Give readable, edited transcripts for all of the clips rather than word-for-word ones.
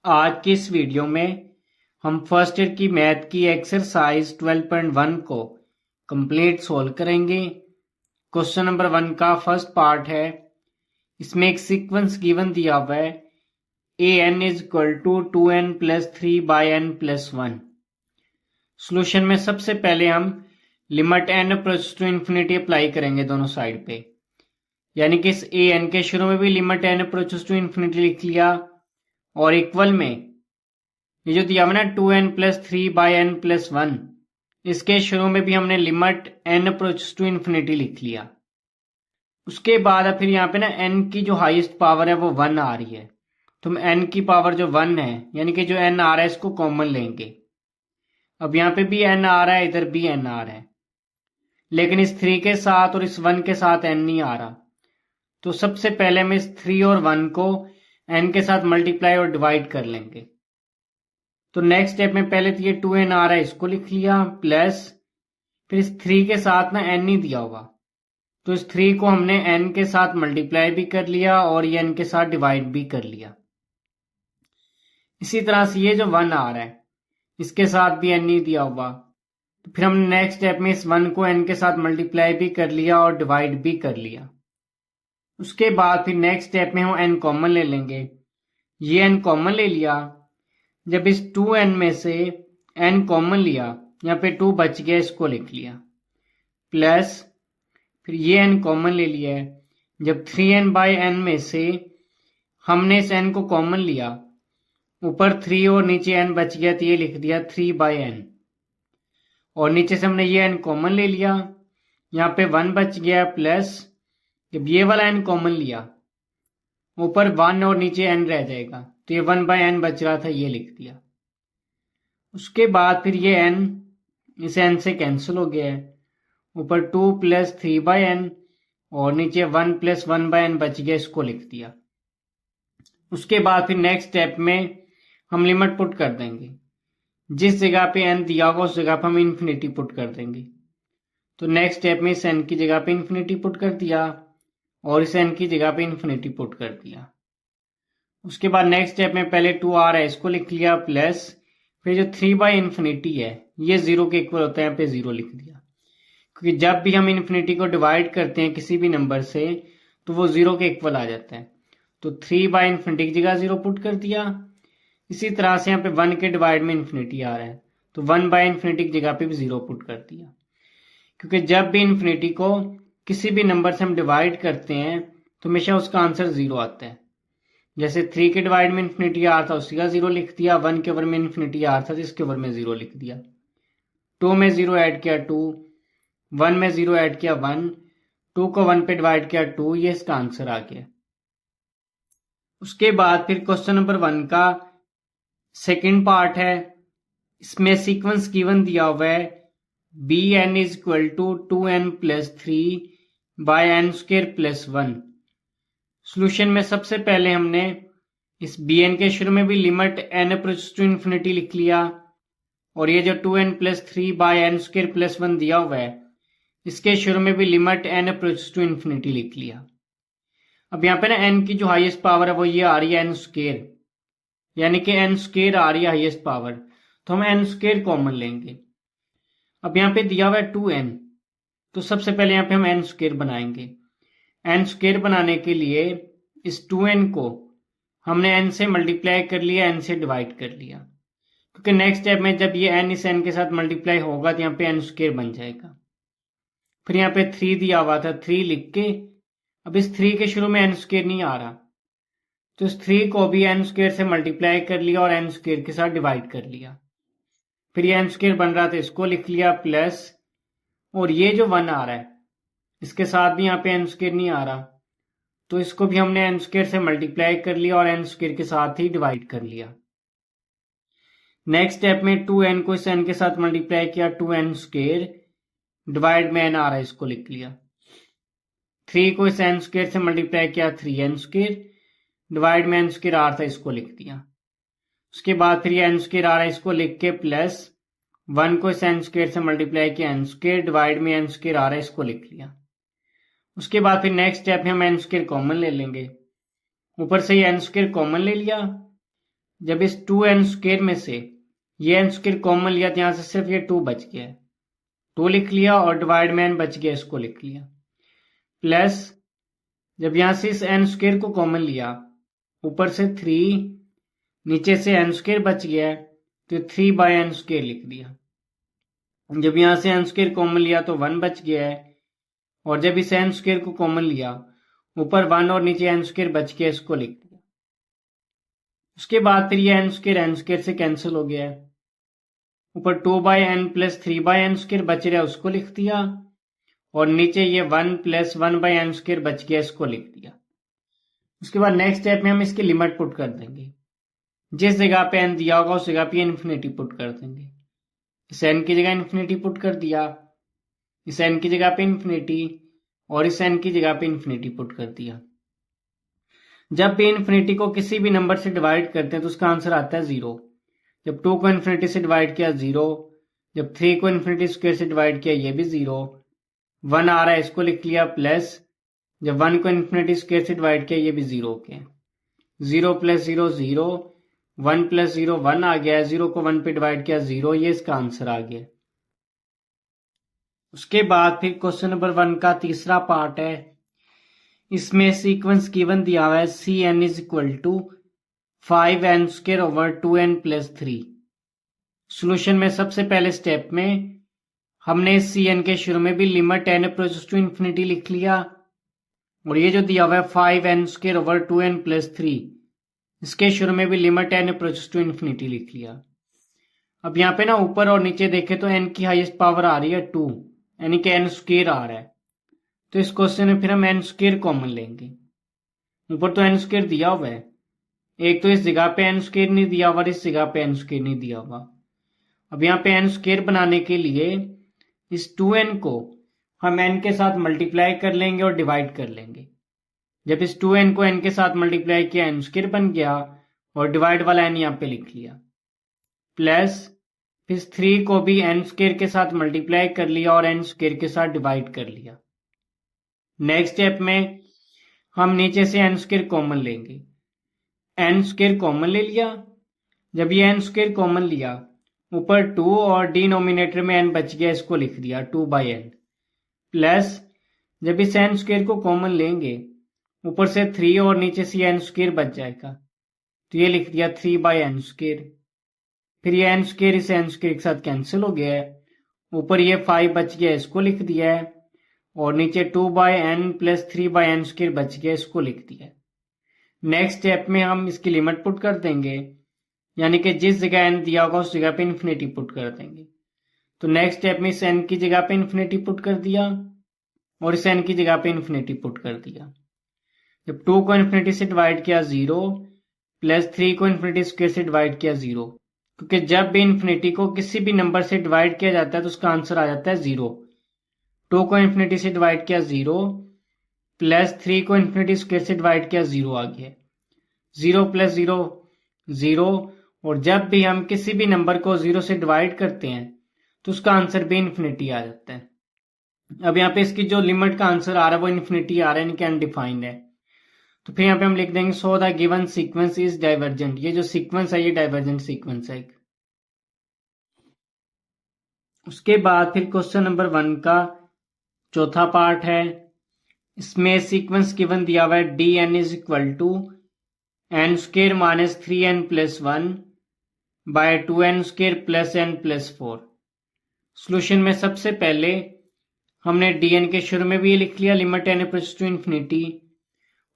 आज की इस वीडियो में हम फर्स्ट ईयर की मैथ की एक्सरसाइज 12.1 को कंप्लीट सोल्व करेंगे। क्वेश्चन नंबर 1 का फर्स्ट पार्ट है। इसमें एक सीक्वेंस गिवन दिया हुआ है an is equal to 2n plus 3 by n plus 1। Solution में सबसे पहले हम limit n approach to infinity apply करेंगे दोनों साइड पे, यानी कि इस an के शुरू में भी limit n approach to infinity लिख लिया और इक्वल में ये जो दिया हुआ ना 2n plus 3 by n plus 1, इसके शुरू में भी हमने limit n approach to infinity लिख लिया। उसके बाद फिर यहाँ पे ना n की जो हाईएस्ट पावर है वो 1 आ रही है, तो हम n की पावर जो 1 है यानी कि जो n आ रहा है इसको कॉमन लेंगे। अब यहाँ पे भी n आ रहा है, इधर भी n आ रहा है, लेकिन इस 3 के साथ और इस 1 के साथ n नहीं आ रहा। तो सबसे पहले हम इस 3 और 1 को n के साथ मल्टीप्लाई और डिवाइड कर लेंगे। तो नेक्स्ट स्टेप में पहले तो ये 2n आ रहा है, इसको लिख लिया, प्लस फिर इस 3 के साथ ना n नहीं दिया हुआ, तो इस 3 को हमने n के साथ मल्टीप्लाई भी कर लिया और ये n के साथ डिवाइड भी कर लिया। इसी तरह से ये जो 1 आ रहा है इसके साथ भी n नहीं दिया हुआ, तो फिर हमने नेक्स्ट स्टेप में इस 1 को n के साथ मल्टीप्लाई भी कर लिया और डिवाइड भी कर लिया। उसके बाद फिर नेक्स्ट स्टेप में हम n कॉमन ले लेंगे। ये n कॉमन ले लिया, जब इस 2n में से n कॉमन लिया, यहाँ पे 2 बच गया, इसको लिख लिया, प्लस फिर ये n कॉमन ले लिया है। जब 3n बाई n में से हमने इस n को कॉमन लिया, ऊपर 3 और नीचे n बच गया, तो ये लिख दिया 3 बाई n, और नीचे से हमने ये n कॉमन ले लिया, यहाँ पे 1 बच गया, प्लस जब ये वाला n कॉमन लिया, ऊपर 1 और नीचे n रह जाएगा, तो ये 1 बाई n बच रहा था, ये लिख दिया। उसके बाद फिर ये n इस n से कैंसिल हो गया है, ऊपर 2 प्लस 3 बाई n और नीचे 1 प्लस 1 बाई n बच गया, इसको लिख दिया। उसके बाद फिर नेक्स्ट स्टेप में हम लिमिट पुट कर देंगे, जिस जगह पे n दिया होगा उस जगह पे हम इन्फिनिटी पुट कर देंगे। तो नेक्स्ट स्टेप में इस n की जगह पे इन्फिनिटी पुट कर दिया और इस n की जगह पे इन्फिनिटी पुट कर दिया। उसके बाद नेक्स्ट स्टेप में पहले 2 आ रहा है, इसको लिख लिया, प्लस फिर जो 3 बाई इन्फिनिटी है ये 0 के इक्वल होता है, यहाँ पे 0 लिख दिया, क्योंकि जब भी हम इन्फिनिटी को डिवाइड करते हैं किसी भी नंबर से तो वो 0 के इक्वल आ जाता है। तो 3 बाई इन्फिनिटी की जगह 0 पुट कर दिया। इसी तरह से यहाँ पे 1 के डिवाइड में इन्फिनिटी आ रहा है, तो 1 बाई इन्फिनिटी की जगह पे भी 0 पुट कर दिया, क्योंकि जब भी इन्फिनिटी को किसी भी नंबर से हम डिवाइड करते हैं तो हमेशा उसका आंसर 0 आता है। जैसे 3 के डिवाइड में इन्फिनिटी आ रहा था, उसकी जगह 0 लिख दिया, 1 के ओवर में इन्फिनिटी आ रहा था, इसके ओवर में 0 लिख दिया, 2 में 0 ऐड किया 2, 1 में 0 ऐड किया 1, 2 को 1 पे डिवाइड किया 2, ये इसका आंसर आ गया। उसके बाद फिर क्वेश्चन नंबर 1 का सेकंड पार्ट है। इसमें सीक्वेंस गिवन दिया हुआ है bn is equal to 2n plus 3 by n square plus 1। Solution में सबसे पहले हमने इस bn के शुरू में भी limit n approach to infinity लिख लिया, और ये जो 2n plus 3 by n square plus 1 दिया हुआ है इसके शुरू में भी limit n approach to infinity लिख लिया। अब यहाँ पे ना n की जो हाईएस्ट पावर है वो ये आ रही है n स्क्वायर, यानी कि n स्क्वायर आ रही है हाईएस्ट पावर, तो हम n स्क्वायर कॉमन लेंगे। अब यहाँ पे दिया हुआ है 2n, तो सबसे पहले यहाँ पे हम n स्क्वायर बनाएंगे। n स्क्वायर बनाने के लिए इस 2n को हमने n से मल्टीप्लाई कर लिया, n से डिवाइड कर लिया, क्योंकि नेक्स्ट स्टेप में जब ये n इस n के साथ मल्टीप्लाई होगा तो यहाँ पे n स्क्वायर बन जाएगा। फिर यहाँ पे 3 दिया हुआ था, 3 लिख के, अब इस 3 के शुरू में n स्क्वायर नहीं आ रहा, तो इस 3 को भी n स्क्वायर से मल्टीप्लाई कर लिया और n स्क्वायर के साथ डिवाइड कर लिया। फिर ये n स्क्वायर बन रहा था, इसको लिख लिया, प्लस और ये जो 1 आ रहा है इसके साथ भी यहाँ पे n स्क्वायर नहीं आ रहा, तो इसको भी हमने n स्क्वायर से मल्टीप्लाई कर लिया और n स्क्वायर के साथ ही डिवाइड कर लिया। नेक्स्ट स्टेप में 2n को इस n के साथ मल्टीप्लाई किया, 2n स्क्वायर डिवाइड में n आ रहा है, इसको लिख लिया। 3 को इस n स्क्वायर से मल्टीप्लाई किया, 3n स्क्वायर डिवाइड में n स्क्वायर आ रहा था, इसको लिख दिया। उसके बाद फिर ये n स्क्वायर आ रहा है, इसको लिख के, प्लस 1 को इस n स्क्वायर से मल्टीप्लाई किया, n स्क्वायर डिवाइड में n स्क्वायर आ रहा है, इसको लिख लिया। उसके बाद फिर नेक्स्ट स्टेप में हम n स्क्वायर कॉमन ले लेंगे, ऊपर से ये n स्क्वायर कॉमन ले लिया, जब इस 2n² में से ये n² कॉमन लिया तो यहां से सिर्फ ये 2 बच गया है, 2 लिख लिया और डिवाइड में n बच गया, इसको लिख लिया। प्लस जब यहां से इस n² को कॉमन लिया, ऊपर से 3, नीचे से n² बच गया है तो 3/n² लिख दिया। जब यहां से n² कॉमन लिया तो 1 बच गया है, और जब इस n² को कॉमन लिया, ऊपर 1 और नीचे n² बच गया, इसको लिख दिया। उसके बाद फिर ये n² से कैंसिल हो गया है, ऊपर 2/n प्लस 3/n² बच रहा है, उसको लिख दिया, और नीचे ये 1 प्लस 1/n² बच गया, इसको लिख दिया। उसके बाद नेक्स्ट स्टेप में हम इसकी लिमिट पुट कर देंगे। जिस जगह पे n दिया होगा उस जगह पे इन्फिनिटी पुट कर देंगे। इस n की जगह इन्फिनिटी पुट कर दिया, इस n की जगह पे इन्फिनिटी, और इस n की जगह पे इन्फिनिटी पुट कर दिया। जब भी इन्फिनिटी को किसी भी नंबर से डिवाइड करते हैं तो उसका आंसर आता है 0। जब 2 को इन्फिनिटी से डिवाइड किया 0, जब 3 को इन्फिनिटी स्क्वायर से डिवाइड किया ये भी 0, 1 आ रहा है, इसको लिख लिया, प्लस जब 1 को इन्फिनिटी स्क्वायर से डिवाइड किया ये भी 0 हो गया। 0 प्लस 0 0, 1 प्लस 0 1 आ गया है, 0 को 1 पे डिवाइड किया 0, ये इसका आंसर आ गया। उसके बाद फिर क्वेश्चन नंबर 1 का तीसरा पार्ट है। इसमें सीक्वेंस गिवन दिया हुआ है Cn is equal to 5n² over 2n plus 3। Solution में सबसे पहले स्टेप में हमने Cn के शुरू में भी limit n approaches to infinity लिख लिया, और ये जो दिया हुआ है 5n² ओवर 2n प्लस 3, इसके शुरू में भी limit n approaches to infinity लिख लिया। अब यहाँ पे ना ऊपर और नीचे देखे तो n की हाईएस्ट पावर आ रही है 2, यानी कि n² आ रहा है, तो इस क्वेश्चन में फिर हम n² कॉमन लेंगे। ऊपर तो n² दिया हुआ है, एक तो इस जगह पे n² नहीं दिया हुआ और इस जगह पे n² नहीं दिया हुआ। अब यहाँ पे n² बनाने के लिए इस 2n को हम n के साथ मल्टीप्लाई कर लेंगे और डिवाइड कर लेंगे। जब इस 2n को n के साथ मल्टीप्लाई किया n² बन गया, और डिवाइड वाला n यहाँ पे लिख लिया। प्लस फिर 3 को भी n² के साथ मल्टीप्लाई कर लिया और n² के साथ डिवाइड कर लिया। नेक्स्ट स्टेप में हम नीचे से n² कॉमन लेंगे, n² कॉमन ले लिया। जब ये n² कॉमन लिया, ऊपर 2 और डिनोमिनेटर में n बच गया, इसको लिख दिया 2/n। प्लस जब इस n² को कॉमन लेंगे, ऊपर से 3 और नीचे से n² बच जाएगा, तो ये लिख दिया 3/n²। फिर ये n² इस n² के साथ कैंसिल हो गया है, ऊपर ये 5 बच गया, इसको लिख दिया है, और नीचे 2/n प्लस 3/n² बच गया, इसको लिख दिया। नेक्स्ट स्टेप में हम इसकी लिमिट पुट कर देंगे, यानी कि जिस जगह n दिया होगा उस जगह पे इन्फिनिटी पुट कर देंगे। तो नेक्स्ट स्टेप में इस n की जगह पे इन्फिनिटी पुट कर दिया, और इस n की जगह पे इन्फिनिटी पुट कर दिया। जब 2 को इन्फिनिटी से डिवाइड किया 0, प्लस 3 को इन्फिनिटी स्क्वायर से डिवाइड किया 0, क्योंकि जब भी इन्फिनिटी को किसी भी नंबर से डिवाइड किया जाता है तो उसका आंसर आ जाता है 0। 2 को इन्फिनिटी से डिवाइड किया 0, प्लस 3 को इन्फिनिटी स्क्वायर से डिवाइड किया 0 आ गया। 0 प्लस 0 0, और जब भी हम किसी भी नंबर को 0 से डिवाइड करते हैं तो उसका आंसर भी इन्फिनिटी आ जाता है। अब यहाँ पे इसकी जो लिमिट का आंसर आ रहा है वो इन्फिनिटी आ रहा है, यानी अनडिफाइंड है। तो फिर यहाँ पे हम लिख देंगे so the given sequence is divergent. ये जो सीक्वेंस है ये डाइवर्जेंट सीक्वेंस है। उसके बाद फिर क्वेश्चन नंबर 1 का चौथा पार्ट है। इसमें सीक्वेंस गिवन दिया हुआ है dn is equal to n² minus 3n plus 1 by 2n² plus n plus 4। Solution में सबसे पहले हमने dn के शुरू में भी ये लिख लिया limit n approach to infinity,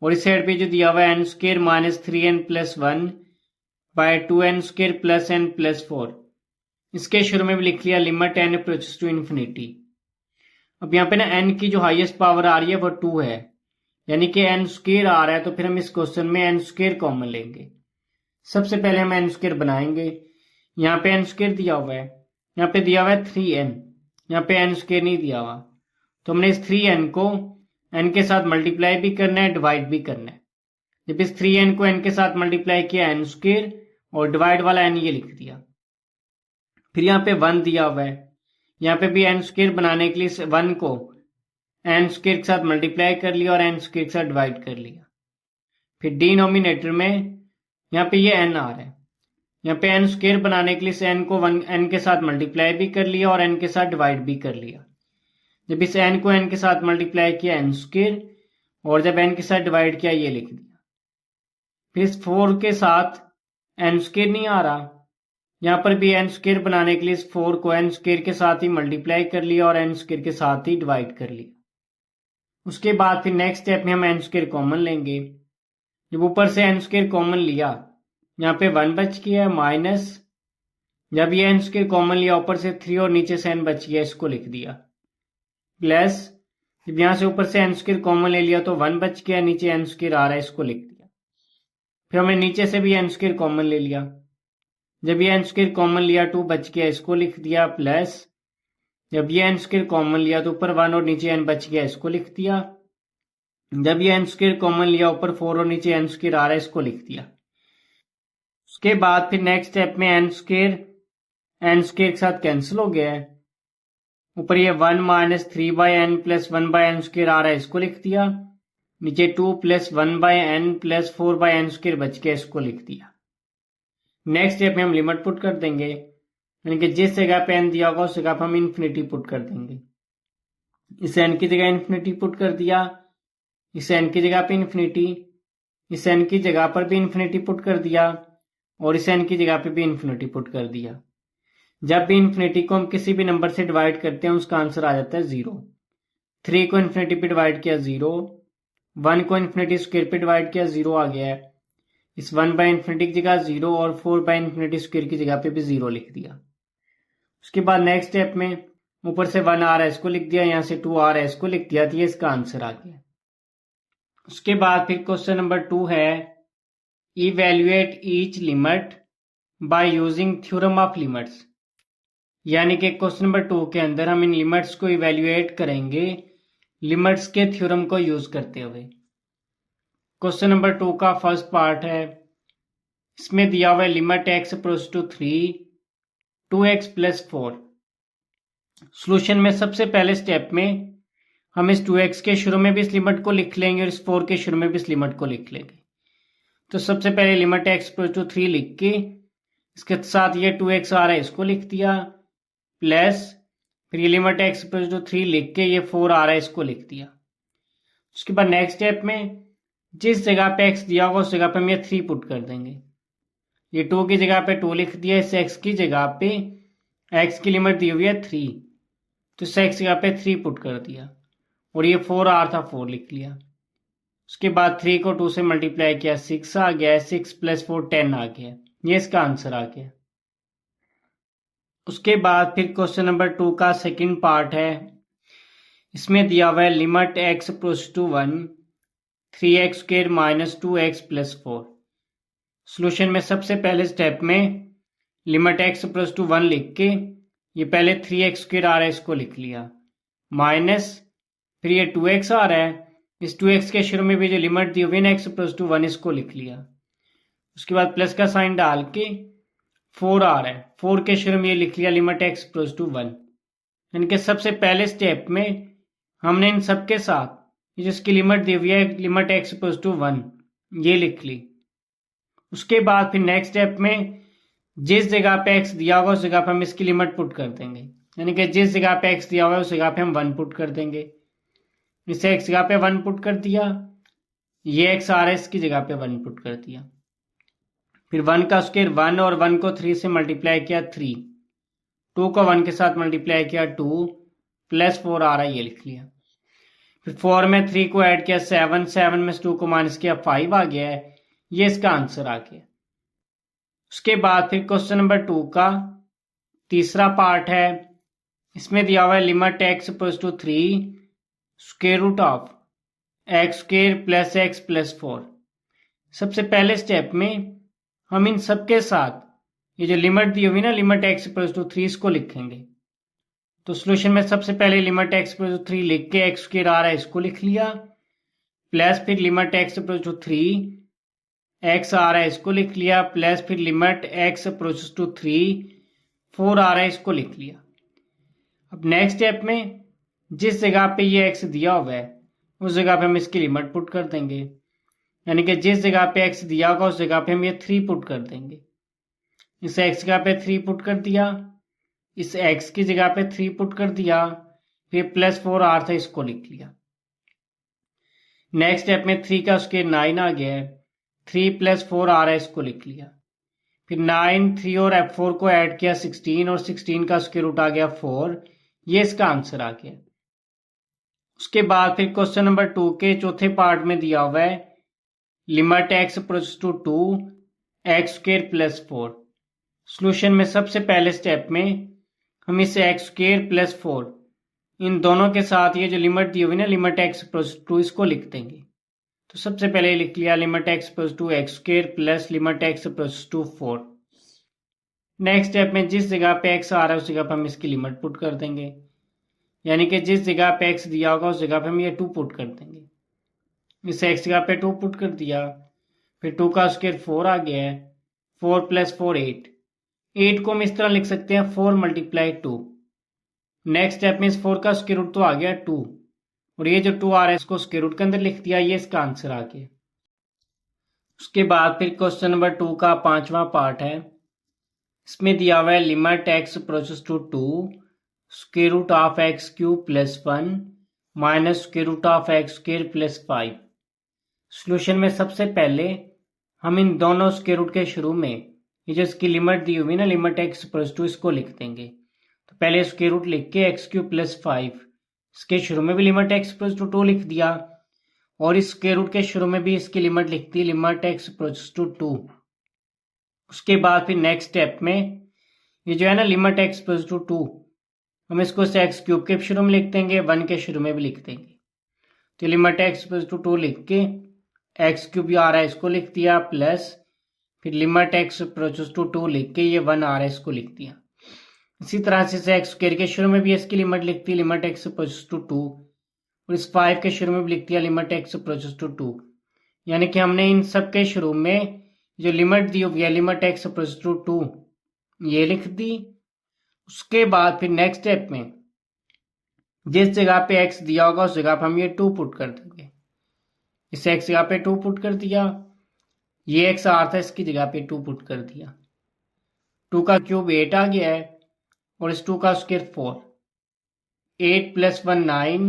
और इस साइड पे जो दिया हुआ है n² minus 3n plus 1 by 2n² plus n plus 4, इसके शुरू में भी लिख लिया limit n approach to infinity. अब यहाँ पे ना n की जो हाईएस्ट पावर आ रही है वो 2 है, यानी कि n² आ रहा है, तो फिर हम इस क्वेश्चन में n² कॉमन लेंगे। सबसे पहले हम n² बनाएंगे। यहाँ पे n² दिया हुआ है, यहाँ पे दिया हुआ है 3n, यहाँ पे n² नहीं दिया हुआ, तो हमने इस 3n को n के साथ मल्टीप्लाई भी करना है, डिवाइड भी करना है। जब इस 3n को n के साथ मल्टीप्लाई किया n² और डिवाइड वाला n ये लिख दिया। फिर यहाँ पे 1 दिया हुआ है, यहाँ पे भी n² बनाने के लिए इस 1 को n² के साथ मल्टीप्लाई कर लिया और n² के साथ डिवाइड कर लिया। फिर डिनोमिनेटर में यहाँ पे ये n आ रहा है, यहाँ पे एन स्क्वायर बनाने के लिए इस एन को एन के साथ मल्टीप्लाई भी कर लिया और एन के साथ डिवाइड भी कर लिया। जब इस एन को एन के साथ मल्टीप्लाई किया एन स्क्वायर, और जब एन के साथ डिवाइड किया ये लिख दिया। फिर इस 4 के साथ एन स्क्वायर नहीं आ रहा, यहाँ पर भी एन स्क्वायर बनाने के लिए इस 4 को एन स्क्वायर के साथ ही मल्टीप्लाई कर लिया और एन स्क्वायर के साथ ही डिवाइड कर लिया। उसके बाद फिर नेक्स्ट स्टेप में हम एन स्क्वायर कॉमन लेंगे। जब ऊपर से एन स्क्वायर कॉमन लिया, यहाँ पे 1 बच गया, माइनस जब ये एन स्क्वायर कॉमन लिया ऊपर से 3 और नीचे से एन बच गया, इसको लिख दिया, प्लस जब यहाँ से ऊपर से एन स्क्वायर कॉमन ले लिया तो 1 बच गया, नीचे एन स्क्वायर आ रहा है, इसको लिख दिया। फिर हमने नीचे से भी एन स्क्वायर कॉमन ले लिया, जब ये एन स्क्वायर कॉमन लिया 2 बच गया, इसको लिख दिया, प्लस जब ये एन स्क्वायर कॉमन लिया तो ऊपर 1 और नीचे एन बच गया, इसको लिख दिया। जब ये एन स्क्वायर कॉमन लिया ऊपर 4 और नीचे एन स्क्वायर आ रहा है, इसको लिख दिया। उसके बाद फिर नेक्स्ट स्टेप में एन स्क्वायर के साथ कैंसिल हो गया है, ऊपर ये 1 minus 3/n plus 1/n square आ रहा है, इसको लिख दिया। नीचे 2 plus 1/n plus 4/n square बच गया, इसको लिख दिया। नेक्स्ट स्टेप में हम लिमिट पुट कर देंगे, यानी कि जिस जगह पे n दिया होगा उस जगह पर हम इन्फिनिटी पुट कर देंगे। इस n की जगह इन्फिनिटी पुट कर दिया, इस n की जगह पे इन्फिनिटी, इस n की जगह पर भी इन्फिनिटी पुट कर दिया और इस n की जगह पे भी इन्फिनिटी पुट कर दिया। जब भी इन्फिनिटी को हम किसी भी नंबर से डिवाइड करते हैं उसका आंसर आ जाता है 0। 3 को इन्फिनिटी पे डिवाइड किया 0, 1 को इन्फिनिटी स्क्वायर पे डिवाइड किया 0 आ गया है। इस 1/इन्फिनिटी की जगह 0 और 4/इन्फिनिटी स्क्वायर की जगह पे भी 0 लिख दिया। उसके बाद नेक्स्ट स्टेप में ऊपर से 1 आ रहा है, इसको लिख दिया, यहाँ से 2 आ रहा है, इसको लिख दिया, तो ये इसका आंसर आ गया। उसके बाद फिर क्वेश्चन नंबर 2 है, evaluate each limit by using theorem of limits. यानी कि क्वेश्चन नंबर 2 के अंदर हम इन लिमिट्स को इवेल्युएट करेंगे लिमिट्स के थ्योरम को यूज करते हुए। क्वेश्चन नंबर 2 का फर्स्ट पार्ट है, इसमें दिया हुआ है limit x approach to 3 2x plus 4। Solution में सबसे पहले स्टेप में हम इस 2x के शुरू में भी इस लिमिट को लिख लेंगे और इस 4 के शुरू में भी इस लिमिट को लिख लेंगे। तो सबसे पहले लिमिट x अप्रोच टू 3 लिख के इसके साथ ये 2x आ रहा है, इसको लिख दिया, प्लस फिर ये लिमिट x अप्रोच टू 3 लिख के ये 4 आ रहा है, इसको लिख दिया। उसके बाद नेक्स्ट स्टेप में जिस जगह पे x दिया होगा उस जगह पे हम ये 3 पुट कर देंगे। ये 2 की जगह पे 2 लिख दिया, इस x की जगह पे x की लिमिट दी हुई है 3, तो इस x की जगह पे 3 पुट कर दिया और ये 4 आ रहा था, 4 लिख लिया। उसके बाद 3 को 2 से मल्टीप्लाई किया, 6 आ गया, 6 प्लस 4 10 आ गया, ये इसका आंसर आ गया। उसके बाद फिर क्वेश्चन नंबर 2 का सेकंड पार्ट है, इसमें दिया हुआ है limit x approach to 1 3x square minus 2x plus 4। Solution में सबसे पहले स्टेप में लिमिट x अप्रोच टू 1 लिख के ये पहले 3x स्क्वायर आ रहा है, इसको लिख लिया, माइनस फिर ये 2x आ रहा है, इस 2x के शुरू में भी जो लिमिट दी हुई है x अप्रोच टू 1 इसको लिख लिया। उसके बाद प्लस का साइन डाल के 4 आ रहा है, 4 के शुरू में ये लिख लिया लिमिट x अप्रोच टू 1। यानी कि सबसे पहले स्टेप में हमने इन सब के साथ जिसकी लिमिट दी हुई है लिमिट x अप्रोच टू 1 ये लिख ली। उसके बाद फिर नेक्स्ट स्टेप में जिस जगह पे x दिया होगा उस जगह पे हम इसकी लिमिट पुट कर देंगे, यानी कि जिस जगह पे x दिया हुआ है उस जगह पे हम 1 पुट कर देंगे। इसे x जगह पे 1 पुट कर दिया, ये x आ रहा है, इसकी जगह पे 1 पुट कर दिया। फिर 1 का स्क्वायर 1 और 1 को 3 से मल्टीप्लाई किया 3, 2 को 1 के साथ मल्टीप्लाई किया 2 प्लस 4 आ रहा है, ये लिख लिया। फिर 4 में 3 को ऐड किया 7, 7 में 2 को माइनस किया 5 आ गया है, ये इसका आंसर आ गया। उसके बाद फिर क्वेश्चन नंबर 2 का तीसरा पार्ट है, इसमें दिया हुआ है limit x approach to 3 square root of x square plus x plus 4। सबसे पहले स्टेप में हम इन सब के साथ ये जो लिमिट दी हुई ना लिमिट x अप्रोच टू 3 इसको लिखेंगे। तो सोल्यूशन में सबसे पहले लिमिट x अप्रोच टू 3 लिख के x स्क्वायर आ रहा है, इसको लिख लिया, प्लस फिर limit x approach to 3 x आ रहा है, इसको लिख लिया, प्लस फिर लिमिट x अप्रोच टू 3 4 आ रहा है, इसको लिख लिया। अब नेक्स्ट स्टेप में जिस जगह पे ये x दिया हुआ है उस जगह पे हम इसकी लिमिट पुट कर देंगे, यानी कि जिस जगह पे x दिया होगा उस जगह पे हम ये 3 पुट कर देंगे। इस x जगह पे 3 पुट कर दिया, इस x की जगह पे 3 पुट कर दिया, फिर +4r था इसको लिख लिया। नेक्स्ट स्टेप में 3 का स्क्वायर 9 आ गया है, 3 + 4r है इसको लिख लिया। फिर 9, 3 और 4 को ऐड किया 16 और 16 का स्क्वायर रूट आ गया 4। ये इसका आंसर आ गया। उसके बाद फिर क्वेश्चन नंबर 2 के चौथे पार्ट में दिया हुआ है limit x approach to 2 x² + 4। Solution में सबसे पहले स्टेप में हम इस x² + 4 इन दोनों के साथ ये जो लिमिट दी हुई ना लिमिट x अप्रोच टू इसको लिख देंगे। तो सबसे पहले लिख लिया limit x approach to x² plus limit x approach to 4। Next step में जिस जगह पे x आ रहा है उस जगह पे हम इसकी लिमिट पुट कर देंगे, यानी कि जिस जगह पे x दिया होगा उस जगह पे हम ये 2 पुट कर देंगे। इस x जगह पे 2 पुट कर दिया, फिर 2 का स्क्वायर 4 आ गया है, 4 + 4 8। 8 को हम इस तरह लिख सकते हैं 4 × 2। नेक्स्ट स्टेप में इस 4 का स्क्वायर रूट तो आ गया 2, और ये जो 2 आ रहा है इसको स्क्वायर रूट के अंदर लिख दिया, ये इसका आंसर आ गया। उसके बाद फिर क्वेश्चन नंबर 2 का 5वां पार्ट है। इसमें दिया हुआ है limit x approaches to 2 √of x³ + 1 minus √of x² + 5। Solution में सबसे पहले हम इन दोनों स्क्वायर रूट के शुरू में ये जो इसकी लिमिट दी हुई ना लिमिट x अप्रोच टू इसको लिख देंगे। तो पहले स्क्वायर रूट लिख के x³ + 5, इसके शुरू में भी लिमिट x अप्रोच टू 2 लिख दिया, और इस स्क्वायर रूट के शुरू में भी इसकी लिमिट लिख दी लिमिट x अप्रोच टू 2। उसके बाद फिर नेक्स्ट स्टेप में ये जो है ना लिमिट x अप्रोच टू 2 हम इसको x³ के शुरू में लिख देंगे, 1 के शुरू में भी लिख देंगे। तो लिमिट x अप्रोच टू 2 लिख के x³ आ रहा है इसको लिख दिया, प्लस फिर लिमिट x अप्रोचेस टू 2 लिख के ये 1 आ रहा है इसको लिख दिया। इसी तरह से x² के शुरू में भी इसकी लिमिट लिख दी लिमिट x अप्रोचेस टू 2, और इस 5 के शुरू में भी लिख दिया लिमिट x अप्रोचेस टू 2। यानी कि हमने इन सब के शुरू में जो लिमिट दी हुई है लिमिट x अप्रोचेस टू 2 ये लिख दी। उसके बाद फिर नेक्स्ट स्टेप में जिस जगह पे x दिया होगा उस जगह पे हम ये 2 पुट कर देंगे। इस x जगह पे 2 पुट कर दिया, ये x आ रहा था इसकी जगह पे 2 पुट कर दिया। 2 का क्यूब 8 आ गया है, और इस 2 का स्क्वायर 4। 8 + 1 9,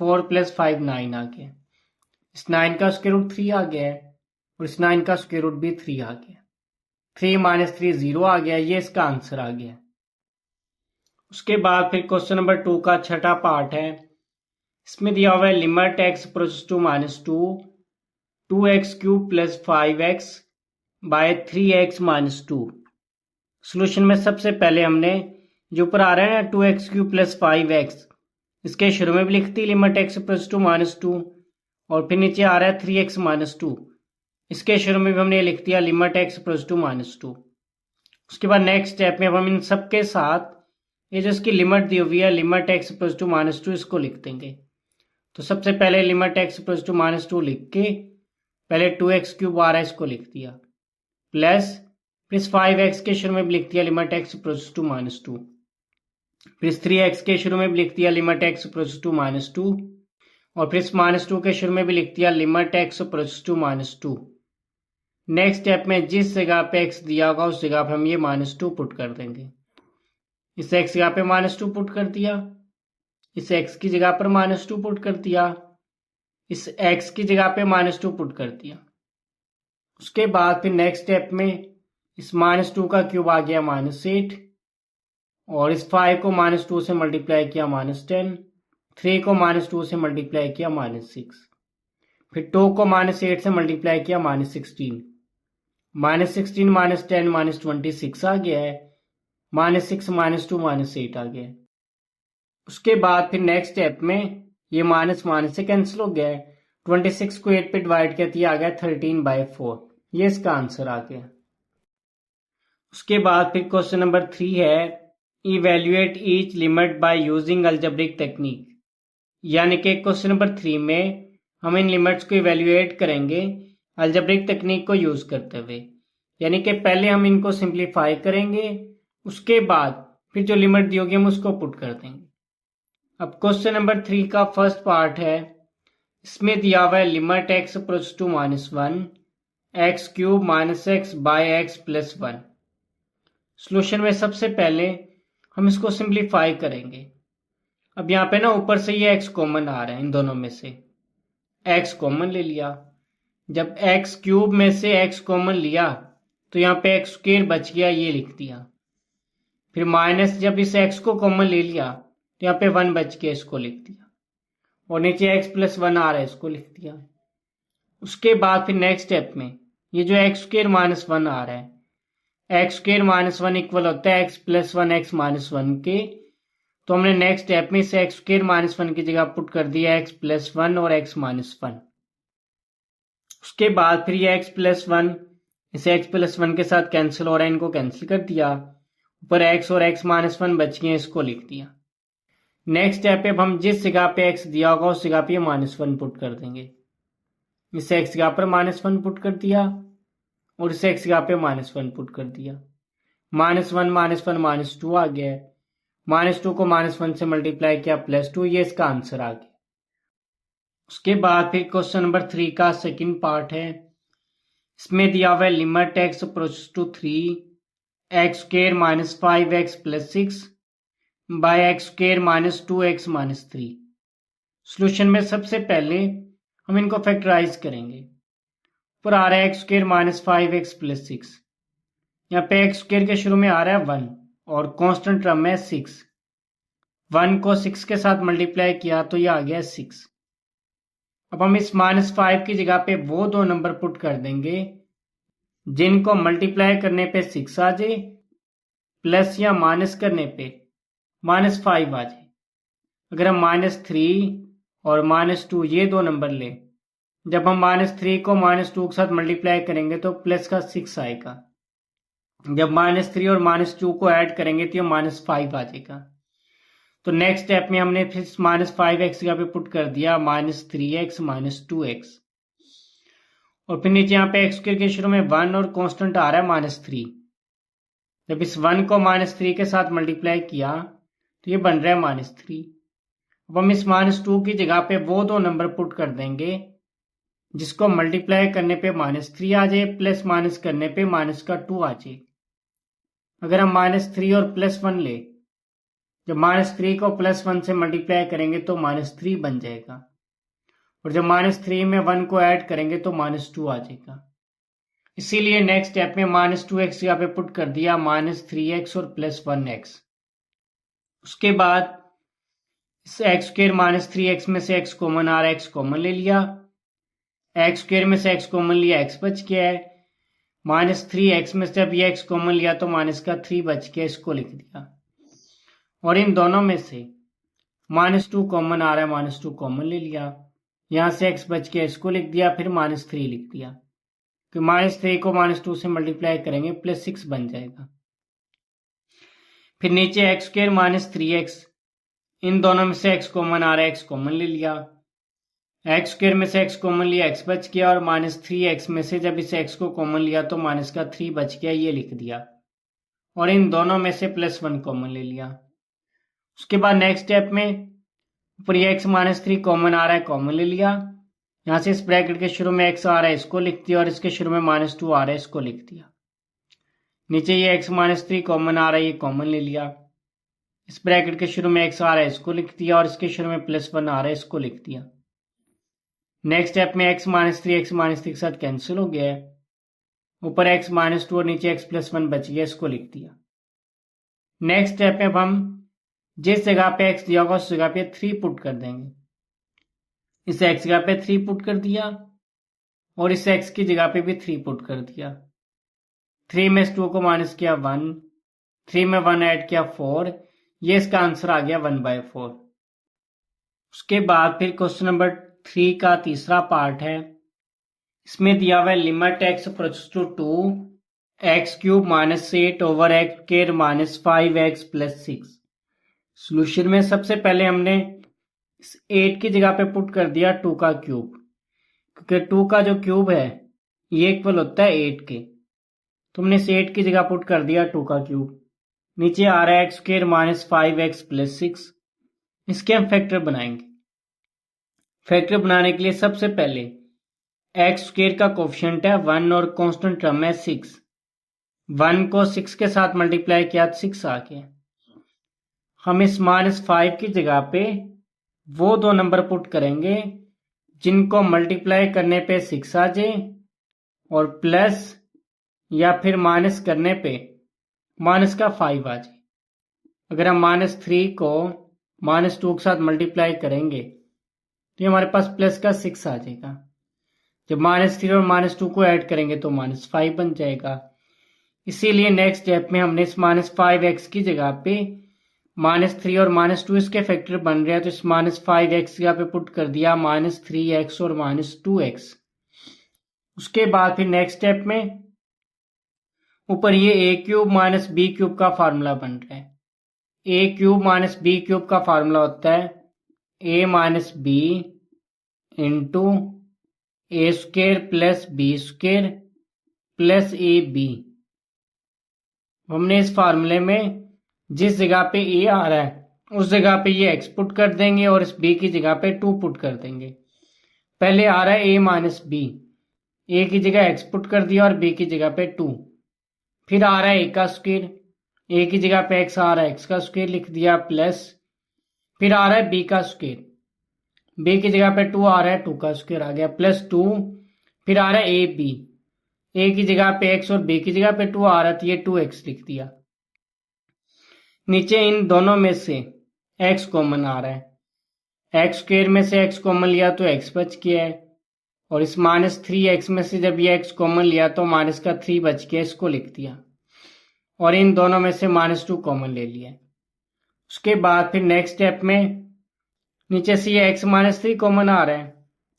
4 + 5 9 आ गया। इस 9 का स्क्वायर रूट 3 आ गया है, और इस 9 का स्क्वायर रूट भी 3 आ गया। 3 - 3 0 आ गया, ये इसका आंसर आ गया। उसके बाद फिर क्वेश्चन नंबर 2 का छठा पार्ट है। इसमें दिया हुआ है limit x approaches to -2 2x³ + 5x / 3x - 2। Solution में सबसे पहले हमने जो ऊपर आ रहा है ना 2x³ + 5x इसके शुरू में भी लिख दी लिमिट x अप्रोचेस टू -2, और फिर नीचे आ रहा है 3x - 2, इसके शुरू में भी हमने लिख दिया लिमिट x अप्रोचेस टू -2। उसके बाद नेक्स्ट स्टेप में हम इन सब के साथ ये जो इसकी लिमिट दी हुई है लिमिट x अप्रोचेस टू -2 इसको लिख देंगे। तो सबसे पहले लिमिट x अप्रोचेस टू -2 लिख के पहले 2x³ आ रहा है इसको लिख दिया, प्लस फिर 5x के शुरू में भी लिख दिया लिमिट x अप्रोचेस टू -2, फिर 3x के शुरू में भी लिख दिया लिमिट x अप्रोचेस टू -2, और फिर -2 के शुरू में भी लिख दिया limit x approaches to -2। Next step में जिस जगह पे x दिया होगा उस जगह पे हम ये -2 पुट कर देंगे। इस x जगह पे -2 पुट कर दिया, इस x की जगह पर -2 पुट कर दिया, इस x की जगह पे -2 पुट कर दिया। उसके बाद फिर नेक्स्ट स्टेप में इस -2 का क्यूब आ गया -8, और इस 5 को -2 से मल्टीप्लाई किया -10, 3 को -2 से मल्टीप्लाई किया -6, फिर 2 को -8 से मल्टीप्लाई किया -16, -16 - 10 -26 आ गया है, -6 - 2 -8 आ गया। उसके बाद फिर नेक्स्ट स्टेप में ये माइनस से कैंसिल हो गया है, 26 को 8 पे डिवाइड किया तो ये आ गया 13/4, ये इसका आंसर आ गया। उसके बाद फिर क्वेश्चन नंबर 3 है evaluate each limit by using algebraic technique. यानी कि क्वेश्चन नंबर 3 में हम इन लिमिट्स को इवेल्युएट करेंगे अलजेब्रिक टेक्निक को यूज करते हुए। यानी कि पहले हम इनको सिंप्लीफाई करेंगे, उसके बाद फिर जो लिमिट दी होगी हम उसको पुट कर देंगे। अब क्वेश्चन नंबर 3 का फर्स्ट पार्ट है। इसमें दिया हुआ है limit x approach to -1 x³ - x / x + 1। Solution में सबसे पहले हम इसको सिंप्लीफाई करेंगे। अब यहाँ पे ना ऊपर से ये x कॉमन आ रहा है, इन दोनों में से x कॉमन ले लिया। जब x क्यूब में से x कॉमन लिया तो यहाँ पे x स्क्वायर बच गया, ये लिख दिया। फिर माइनस जब इस x को कॉमन ले लिया तो यहाँ पे 1 बच गया, इसको लिख दिया। और नीचे x प्लस 1 आ रहा है, इसको लिख दिया। उसके बाद फिर नेक्स्ट स्टेप में ये जो x स्क्वायर माइनस 1 आ रहा है, एक्स स्क्वायर माइनस 1 इक्वल होता है x प्लस 1 x माइनस 1 के। तो हमने नेक्स्ट स्टेप में इसे एक्स स्क्वायर माइनस 1 की जगह पुट कर दिया x प्लस 1 और x माइनस 1। उसके बाद फिर ये x प्लस 1 इसे x प्लस 1 के साथ कैंसिल हो रहा है, इनको कैंसिल कर दिया। ऊपर x और x माइनस 1 बच गए, इसको लिख दिया। नेक्स्ट स्टेप पे अब हम जिस जगह पे x दिया होगा उस जगह पे ये -1 पुट कर देंगे। इसे x जगह पर -1 पुट कर दिया और इसे x जगह पे -1 पुट कर दिया। -1 -1 -2 आ गया है। -2 को -1 से मल्टीप्लाई किया +2, ये इसका आंसर आ गया। उसके बाद फिर क्वेश्चन नंबर 3 का सेकंड पार्ट है। इसमें दिया हुआ है limit x approach to 3 x square minus 5x plus 6 by x square minus 2x minus 3। Solution में सबसे पहले हम इनको फैक्टराइज करेंगे। ऊपर आ रहा है x square minus 5x plus 6, यहाँ पे x स्क्वायर के शुरू में आ रहा है 1 और कांस्टेंट टर्म है 6। 1 को 6 के साथ मल्टीप्लाई किया तो ये आ गया 6। अब हम इस -5 की जगह पे वो दो नंबर पुट कर देंगे जिनको मल्टीप्लाई करने पे 6 आ जाए, प्लस या माइनस करने पे -5 आ जाए। अगर हम -3 और -2 ये दो नंबर लें, जब हम -3 को -2 के साथ मल्टीप्लाई करेंगे तो प्लस का 6 आएगा। जब -3 और -2 को ऐड करेंगे तो ये -5 आ जाएगा। तो नेक्स्ट स्टेप में हमने फिर -5x जगह पे पुट कर दिया -3x -2x। और फिर नीचे यहाँ पे x के शुरू में 1 और कांस्टेंट आ रहा है -3। जब इस 1 को -3 के साथ मल्टीप्लाई किया तो ये बन रहा है -3। अब हम इस -2 की जगह पे वो दो नंबर पुट कर देंगे जिसको मल्टीप्लाई करने पे -3 आ जाए, प्लस माइनस करने पे -2 आ जाए। अगर हम -3 और +1 ले, जब -3 को +1 से मल्टीप्लाई करेंगे तो -3 बन जाएगा। और जब -3 में 1 को ऐड करेंगे तो -2 आ जाएगा। इसीलिए नेक्स्ट स्टेप में -2x यहाँ पे पुट कर दिया -3x और +1x। उसके बाद इस x स्क्वायर -3x में से x कॉमन आ रहा है, x कॉमन ले लिया। x स्क्वायर में से x कॉमन लिया, x बच गया है। -3x में से अब ये x कॉमन लिया तो -3 बच गया, इसको लिख दिया। और इन दोनों में से -2 कॉमन आ रहा है, -2 कॉमन ले लिया। यहां से x बच गया, इसको लिख दिया। फिर -3 लिख दिया कि -3 को -2 से मल्टीप्लाई करेंगे +6 बन जाएगा। फिर नीचे x स्क्वायर -3x, इन दोनों में से x कॉमन आ रहा है, x कॉमन ले लिया। x स्क्वायर में से x कॉमन लिया, x बच गया। और -3x में से जब इस x को कॉमन लिया तो -3 बच गया, ये लिख दिया। और इन दोनों में से +1 कॉमन ले लिया। उसके बाद नेक्स्ट स्टेप में ऊपर ये x -3 कॉमन आ रहा है, कॉमन ले लिया। यहां से इस ब्रैकेट के शुरू में x आ रहा है, इसको लिख दिया। और इसके शुरू में -2 आ रहा है, इसको लिख दिया। नीचे ये x -3 कॉमन आ रहा है, ये कॉमन ले लिया। इस ब्रैकेट के शुरू में x आ रहा है, इसको लिख दिया। और इसके शुरू में +1 आ रहा है, इसको लिख दिया। नेक्स्ट स्टेप में x -3 के साथ कैंसिल हो गया है। ऊपर x -2 और नीचे x +1 बच गया, इसको लिख दिया। नेक्स्ट स्टेप में अब हम जिस जगह पे x दिया होगा उस जगह पे 3 पुट कर देंगे। इस x जगह पे 3 पुट कर दिया और इस x की जगह पे भी 3 पुट कर दिया। 3 में 2 को माइनस किया 1, 3 में 1 ऐड किया 4, ये इसका आंसर आ गया 1/4। उसके बाद फिर क्वेश्चन नंबर 3 का तीसरा पार्ट है। इसमें दिया हुआ है limit x approach to 2 x³ -8 over x square -5x plus 6। Solution में सबसे पहले हमने इस 8 की जगह पे पुट कर दिया 2 का क्यूब, क्योंकि 2 का जो क्यूब है ये इक्वल होता है 8 के। तो हमने इस 8 की जगह पुट कर दिया 2 का क्यूब। नीचे आ रहा है x² -5x प्लस 6। इसके हम फैक्टर बनाएंगे। फैक्टर बनाने के लिए सबसे पहले x² का कोफिशिएंट है 1 और कांस्टेंट टर्म है 6। 1 को 6 के साथ मल्टीप्लाई किया तो 6 आ गया। हम इस -5 की जगह पे वो दो नंबर पुट करेंगे जिनको मल्टीप्लाई करने पे 6 आ जाए और प्लस या फिर माइनस करने पे माइनस का 5 आ जाए। अगर हम -3 को -2 के साथ मल्टीप्लाई करेंगे तो ये हमारे पास प्लस का 6 आ जाएगा। जब -3 और -2 को ऐड करेंगे तो -5 बन जाएगा। इसीलिए नेक्स्ट स्टेप में हमने इस -5x की जगह पे -3 और -2 इसके फैक्टर बन रहे हैं तो इस -5x की जगह पे पुट कर दिया -3x और -2x। उसके बाद फिर नेक्स्ट स्टेप में ऊपर ये a³ - b³ का फार्मूला बन रहा है। a³ - b³ का फार्मूला होता है a - b into a² plus b² plus ab। हमने इस फार्मूले में जिस जगह पे a आ रहा है उस जगह पे ये x पुट कर देंगे और इस b की जगह पे 2 पुट कर देंगे। पहले आ रहा है a - b, a की जगह x पुट कर दिया और b की जगह पे 2। फिर आ रहा है a का स्क्वायर, a की जगह पे x आ रहा है x का स्क्वायर लिख दिया प्लस। फिर आ रहा है b का स्क्वायर, b की जगह पे 2 आ रहा है 2 का स्क्वायर आ गया प्लस 2। फिर आ रहा है ab, a की जगह पे x और b की जगह पे 2 आ रहा था ये 2x लिख दिया। नीचे इन दोनों में से x कॉमन आ रहा है, x स्क्वायर में से x कॉमन लिया तो x बच गया है और इस -3x में से जब ये x कॉमन लिया तो माइनस का 3 बच गया, इसको लिख दिया और इन दोनों में से -2 कॉमन ले लिया। उसके बाद फिर नेक्स्ट स्टेप में नीचे से ये x - 3 कॉमन आ रहा है,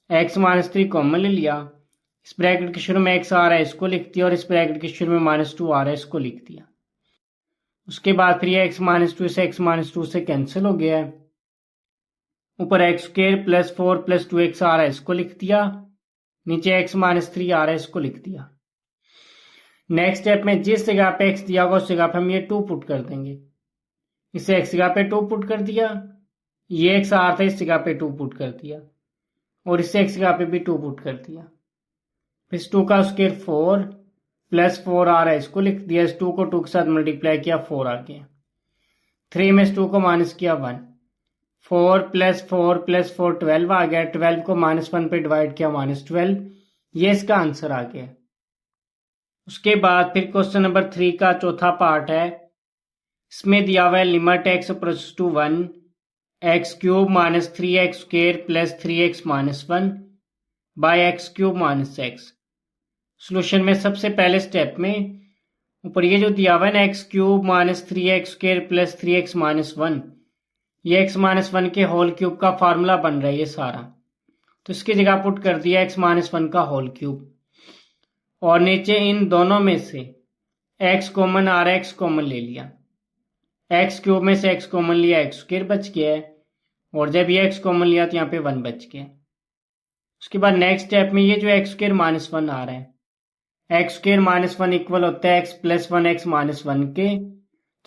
x - 3 कॉमन ले लिया। इस ब्रैकेट के शुरू में x आ रहा है इसको लिख दिया और इस ब्रैकेट के शुरू में -2 आ रहा है इसको लिख दिया। उसके बाद फिर ये x - 2 से x - 2 से कैंसिल हो गया है। ऊपर x² प्लस 4 प्लस 2x आ रहा है इसको लिख दिया, नीचे x - 3 आ रहा है इसको लिख दिया। नेक्स्ट स्टेप में जिस जगह पे x दिया होगा उस जगह पे हम ये 2 पुट कर देंगे। इसे x जगह पे 2 पुट कर दिया, ये x आ रहा था इस जगह पे 2 पुट कर दिया और इसे x जगह पे भी 2 पुट कर दिया। फिर 2 का स्क्वायर 4 प्लस 4 आ रहा है इसको लिख दिया। इस 2 को 2 के साथ मल्टीप्लाई किया 4 आ गया। 3 में इस 2 को माइनस किया 1, 4 प्लस 4 प्लस 4 12 आ गया। 12 को -1 पे डिवाइड किया -12, ये इसका आंसर आ गया। उसके बाद फिर क्वेश्चन नंबर 3 का चौथा पार्ट है। इसमें दिया हुआ है limit x approaches to 1 x³ - 3x² plus 3x - 1 by x³ - x। Solution में सबसे पहले स्टेप में ऊपर ये जो दिया हुआ है ना x³ - 3x² प्लस 3x - 1, ये x - 1 के होल क्यूब का फार्मूला बन रहा है ये सारा, तो इसकी जगह पुट कर दिया x - 1 का होल क्यूब और नीचे इन दोनों में से x कॉमन आ रहा है x कॉमन ले लिया। x³ में से x कॉमन लिया x² बच गया है और जब ये x कॉमन लिया तो यहाँ पे 1 बच गया। उसके बाद नेक्स्ट स्टेप में ये जो x² - 1 आ रहा है, x² - 1 इक्वल होता है x प्लस 1 x - 1 के,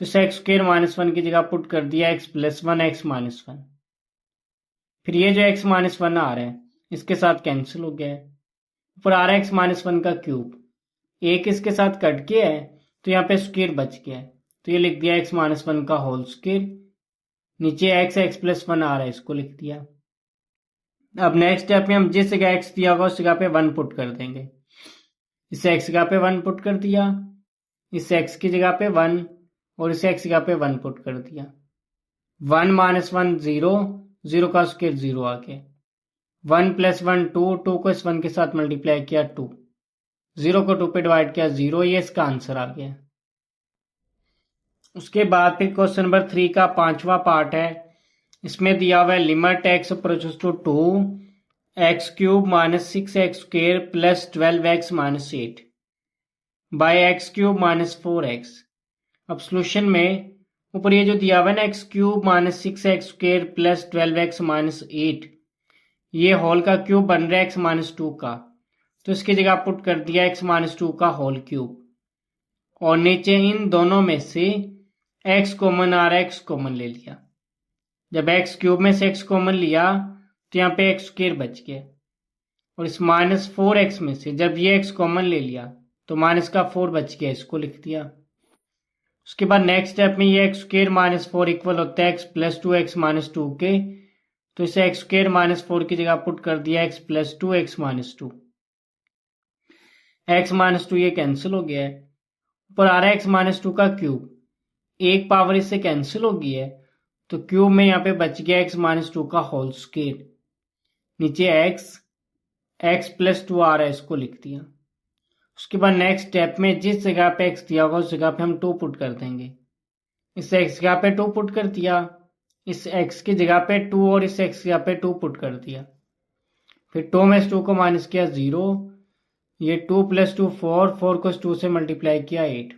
तो इस x² - 1 की जगह पुट कर दिया x प्लस 1 x - 1। फिर ये जो x - 1 आ रहा है इसके साथ कैंसिल हो गया है। ऊपर आ रहा है x - 1 का क्यूब, एक इसके साथ कट गया है तो यहाँ पे स्क्वायर बच गया है, तो ये लिख दिया x - 1 का होल स्क्वायर। नीचे x प्लस 1 आ रहा है इसको लिख दिया। अब नेक्स्ट स्टेप में हम जिस जगह x दिया होगा उस जगह पे 1 पुट कर देंगे। इसे x जगह पे 1 पुट कर दिया, इस x की जगह पे 1 और इसे x जगह पे 1 पुट कर दिया। 1 - 1 0, 0 का स्क्वायर 0 आ गया। 1 प्लस 1 2, 2 को इस 1 के साथ मल्टीप्लाई किया 2, 0 को 2 पे डिवाइड किया 0, ये इसका आंसर आ गया। उसके बाद फिर क्वेश्चन नंबर 3 का पांचवा पार्ट है। इसमें दिया हुआ है limit x approaches to 2 x³ - 6x² plus 12x - 8 by x³ - 4x। अब सोल्यूशन में ऊपर ये जो दिया हुआ है ना x³ - 6x² प्लस 12x - 8, ये होल का क्यूब बन रहा है x - 2 का, तो इसकी जगह पुट कर दिया x - 2 का होल क्यूब और नीचे इन दोनों में से x कॉमन आ रहा है x कॉमन ले लिया। जब x³ में से x कॉमन लिया तो यहाँ पे x² बच गया और इस -4x में से जब ये x कॉमन ले लिया तो माइनस का 4 बच गया, इसको लिख दिया। उसके बाद नेक्स्ट स्टेप में ये एक्स स्क्र माइनस 4 इक्वल होता है एक्स प्लस 2 एक्स माइनस 2 के, तो इसे एक्स स्क्र माइनस 4 की जगह पुट कर दिया x plus 2 x minus 2। X minus 2 ये कैंसिल हो गया है, ऊपर आ रहा है एक्स माइनस 2 का क्यूब, एक पावर इससे कैंसिल हो गई है, तो क्यूब में यहाँ पे बच गया एक्स माइनस 2 का होल स्क्वायर, नीचे एक्स प्लस 2 आ रहा है, इसको लिख दिया। उसके बाद नेक्स्ट स्टेप में जिस जगह पे एक्स दिया होगा उस जगह पे हम 2 पुट कर देंगे। इस एक्स जगह पे 2 पुट कर दिया, इस एक्स की जगह पे 2 और इस एक्स जगह पे 2 पुट कर दिया। फिर 2 में से 2 को माइनस किया 0, ये 2 प्लस 2 4, 4 को 2 से मल्टीप्लाई किया 8,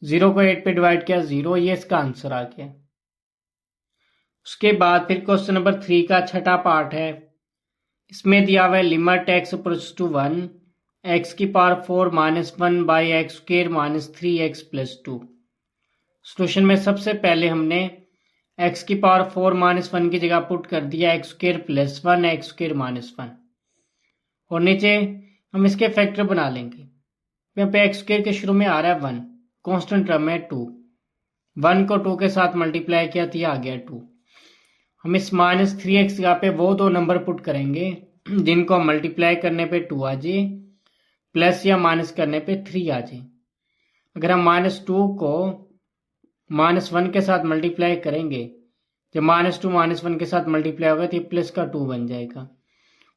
0 को 8 पे डिवाइड किया 0, ये इसका आंसर आ गया। उसके बाद फिर क्वेश्चन नंबर 3 का छठा पार्ट है। इसमें दिया हुआ है limit x approach to 1 x की power 4 minus 1 by x square minus 3 x plus 2। Solution में सबसे पहले हमने एक्स की पावर 4 माइनस 1 की जगह पुट कर दिया x square plus 1 x square minus 1, और नीचे हम इसके फैक्टर बना लेंगे। यहाँ पे एक्स स्क्र के शुरू में आ रहा है 1, कॉन्स्टेंट टर्म है 2, 1 को 2 के साथ मल्टीप्लाई किया तो आ गया 2। हम इस माइनस 3x जगह पे वो दो नंबर पुट करेंगे जिनको मल्टीप्लाई करने पे 2 आ जाए, प्लस या माइनस करने पे 3 आ जाए। अगर हम माइनस 2 को माइनस 1 के साथ मल्टीप्लाई करेंगे, जब माइनस 2 माइनस 1 के साथ मल्टीप्लाई होगा तो ये प्लस का 2 बन जाएगा,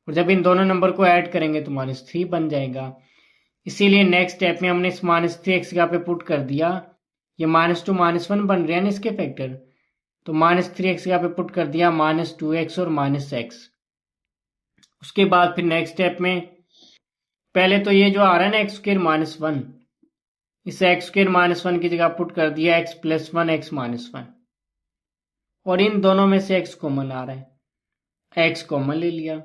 और जब इन दोनों नंबर को ऐड करेंगे तो माइनस 3 बन जाएगा। इसीलिए नेक्स्ट स्टेप में हमने इस माइनस 3x जगह पे पुट कर दिया, ये माइनस 2 माइनस 1 बन रहे हैं ना इसके फैक्टर, तो माइनस 3x यहाँ पे पुट कर दिया माइनस 2x और माइनस x। उसके बाद फिर नेक्स्ट स्टेप में पहले तो ये जो आ रहा है ना एक्स स्क्र माइनस 1, इस एक्स स्क्र माइनस 1 की जगह पुट कर दिया एक्स प्लस 1 एक्स माइनस 1, और इन दोनों में से x कॉमन आ रहा है, x कॉमन ले लिया,